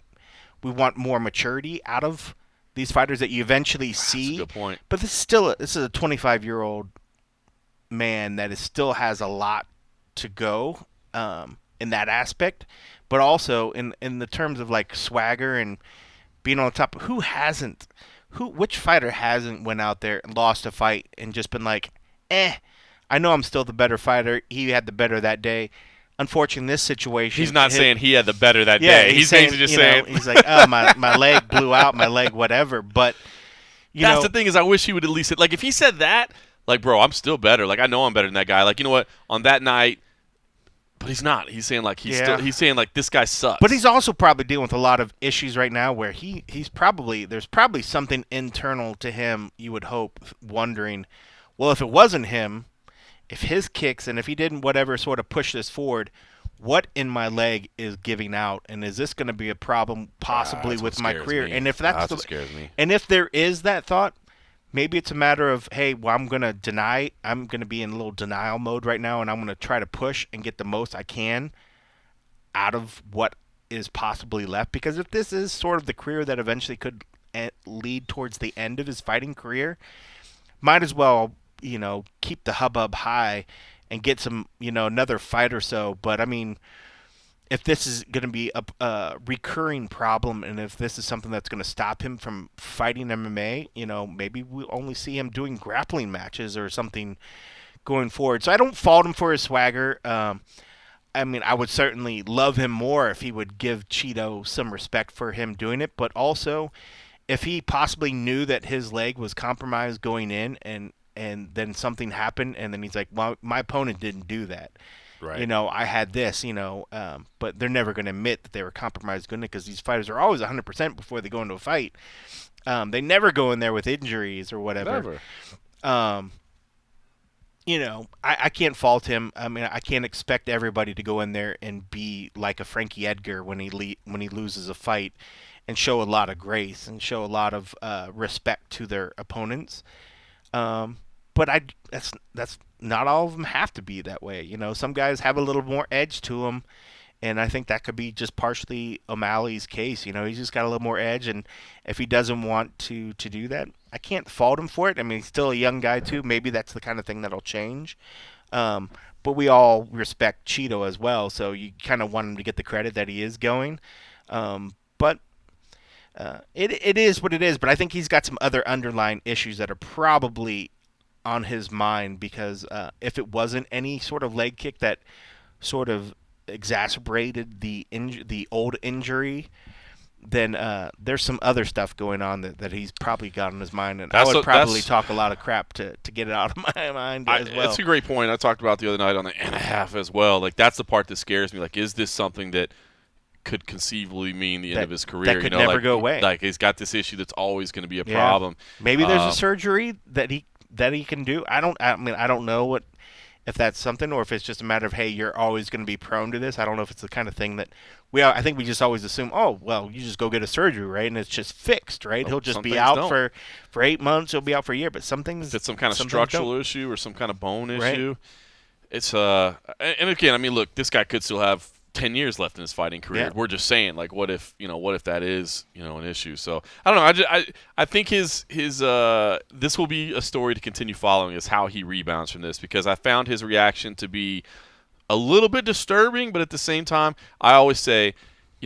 we want more maturity out of these fighters that you eventually see. That's a good point. But this is a 25-year-old man that still has a lot to go in that aspect, but also in the terms of like swagger and being on top. Which fighter hasn't went out there and lost a fight and just been like, I know I'm still the better fighter. He had the better that day. Unfortunately, in this situation, he's not saying he had the better that day. He's just saying he's like, oh, my leg blew out, my leg, whatever. But that's the thing is, I wish he would at least like if he said that. Like, bro, I'm still better. Like, I know I'm better than that guy. Like, you know what? On that night, but he's not. He's saying like he's saying like this guy sucks. But he's also probably dealing with a lot of issues right now where there's probably something internal to him. You would hope, wondering, well, if it wasn't him, if his kicks and if he didn't whatever sort of push this forward, what in my leg is giving out, and is this going to be a problem possibly with my career? Me. And if that's what scares me. And if there is that thought. Maybe it's a matter of, hey, well, I'm going to deny. I'm going to be in a little denial mode right now, and I'm going to try to push and get the most I can out of what is possibly left. Because if this is sort of the career that eventually could lead towards the end of his fighting career, might as well, keep the hubbub high and get some, another fight or so. But, I mean, if this is going to be a recurring problem and if this is something that's going to stop him from fighting MMA, maybe we'll only see him doing grappling matches or something going forward. So I don't fault him for his swagger. I mean, I would certainly love him more if he would give Cheeto some respect for him doing it. But also, if he possibly knew that his leg was compromised going in and then something happened and then he's like, well, my opponent didn't do that. Right. I had this, but they're never going to admit that they were compromised because these fighters are always 100% before they go into a fight. They never go in there with injuries or whatever. Never. I can't fault him. I mean, I can't expect everybody to go in there and be like a Frankie Edgar when he loses a fight and show a lot of grace and show a lot of respect to their opponents. But that's not all of them have to be that way. Some guys have a little more edge to them, and I think that could be just partially O'Malley's case. He's just got a little more edge, and if he doesn't want to do that, I can't fault him for it. I mean, he's still a young guy too. Maybe that's the kind of thing that'll change. But we all respect Cheeto as well, so you kind of want him to get the credit that he is going. But it is what it is. But I think he's got some other underlying issues that are probably on his mind because if it wasn't any sort of leg kick that sort of exacerbated the old injury, then there's some other stuff going on that he's probably got on his mind, and I would probably talk a lot of crap to get it out of my mind as well. That's a great point. I talked about the other night on the and a half as well. Like that's the part that scares me. Like, is this something that could conceivably mean the end of his career? That could never go away. Like he's got this issue that's always going to be a problem. Maybe there's a surgery that he can do. I don't know if that's something or if it's just a matter of, hey, you're always going to be prone to this. I don't know if it's the kind of thing that I think we just always assume, oh, well, you just go get a surgery, right? And it's just fixed, right? He'll just be out for 8 months. He'll be out for a year. But some things, if it's some kind of structural issue or some kind of bone issue, it's and again, I mean, look, this guy could still have 10 years left in his fighting career. Yeah. We're just saying, like, what if that is, an issue? So I don't know. I think his this will be a story to continue following, is how he rebounds from this, because I found his reaction to be a little bit disturbing, but at the same time, I always say,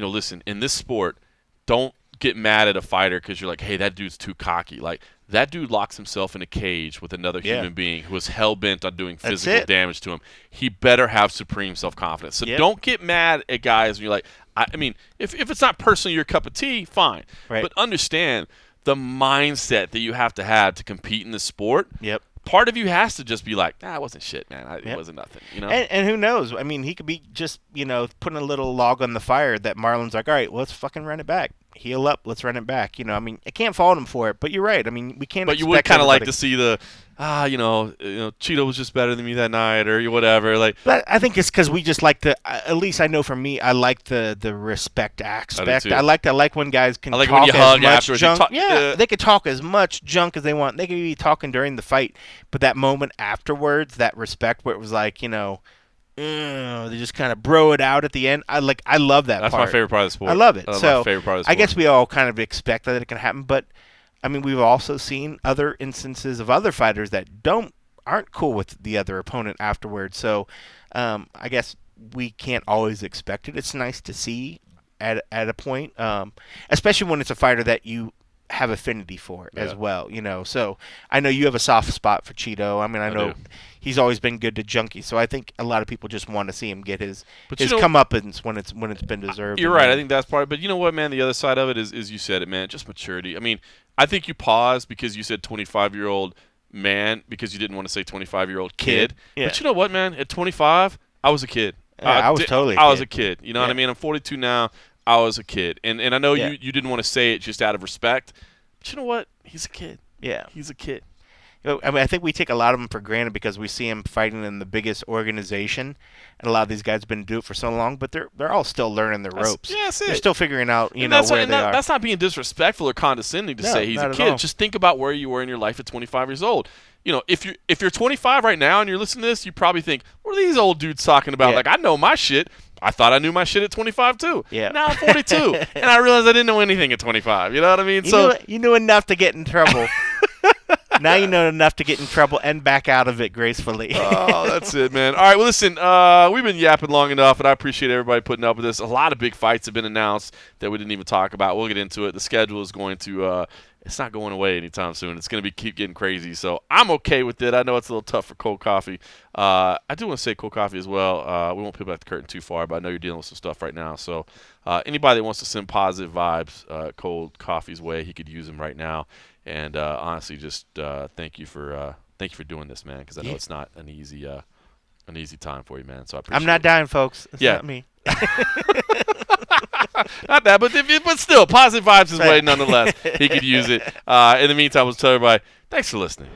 listen, in this sport, don't get mad at a fighter because you're like, hey, that dude's too cocky. Like, that dude locks himself in a cage with another human being who is hell-bent on doing physical damage to him. He better have supreme self-confidence. So don't get mad at guys when you're like, I mean, if it's not personally your cup of tea, fine. Right. But understand the mindset that you have to compete in this sport. Yep. Part of you has to just be like, it wasn't shit, man. It wasn't nothing, And who knows? I mean, he could be just, putting a little log on the fire that Marlon's like, all right, let's fucking run it back. Heal up, let's run it back. I mean, I can't fault him for it, but you're right. I mean, we can't. But you would kind of like to see the, Cheeto was just better than me that night, or whatever. Like, but I think it's because we just like at least I know for me, I like the respect aspect. I like when guys can talk when you hug as much afterwards. junk. They could talk as much junk as they want. They could be talking during the fight, but that moment afterwards, that respect where it was like, they just kind of bro it out at the end. I love that That's part. my favorite part of the sport. I love it. That's so my favorite part of the sport. I guess we all kind of expect that it can happen, but I mean, we've also seen other instances of other fighters that aren't cool with the other opponent afterwards. So I guess we can't always expect it. It's nice to see at a point, especially when it's a fighter that you have affinity for as well. So I know you have a soft spot for Cheeto. I mean, I know he's always been good to Junkie, so I think a lot of people just want to see him get his comeuppance when it's been deserved. You're right. I think that's part of it. But you know what, man? The other side of it is you said it, man. Just maturity. I mean, I think you paused because you said 25-year-old man because you didn't want to say 25-year-old kid. Yeah. But you know what, man? At 25, I was a kid. I was totally. I was a kid. You know what I mean? I'm 42 now. I was a kid, and I know you didn't want to say it just out of respect. But you know what? He's a kid. Yeah, he's a kid. I mean, I think we take a lot of them for granted because we see him fighting in the biggest organization, and a lot of these guys have been doing it for so long. But they're all still learning the ropes. That's it. They're still figuring out, where they are. That's not being disrespectful or condescending to say he's a kid. Just think about where you were in your life at 25 years old. If you're 25 right now and you're listening to this, you probably think, what are these old dudes talking about? Like, I know my shit. I thought I knew my shit at 25 too. Yeah. Now I'm 42, and I realized I didn't know anything at 25. You know what I mean? You knew enough to get in trouble. Now you know enough to get in trouble and back out of it gracefully. Oh, that's it, man. All right, well, listen, we've been yapping long enough, and I appreciate everybody putting up with this. A lot of big fights have been announced that we didn't even talk about. We'll get into it. The schedule is going to it's not going away anytime soon. It's going to keep getting crazy, so I'm okay with it. I know it's a little tough for Cold Coffee. I do want to say Cold Coffee as well. We won't peel back the curtain too far, but I know you're dealing with some stuff right now. So anybody that wants to send positive vibes Cold Coffee's way, he could use them right now. And honestly, just thank you for doing this, man, because I know it's not an easy time for you, man. So I appreciate it. I'm not dying, folks. It's not me. Not that, but still, positive vibes his way nonetheless. He could use it. In the meantime, we'll tell everybody, thanks for listening.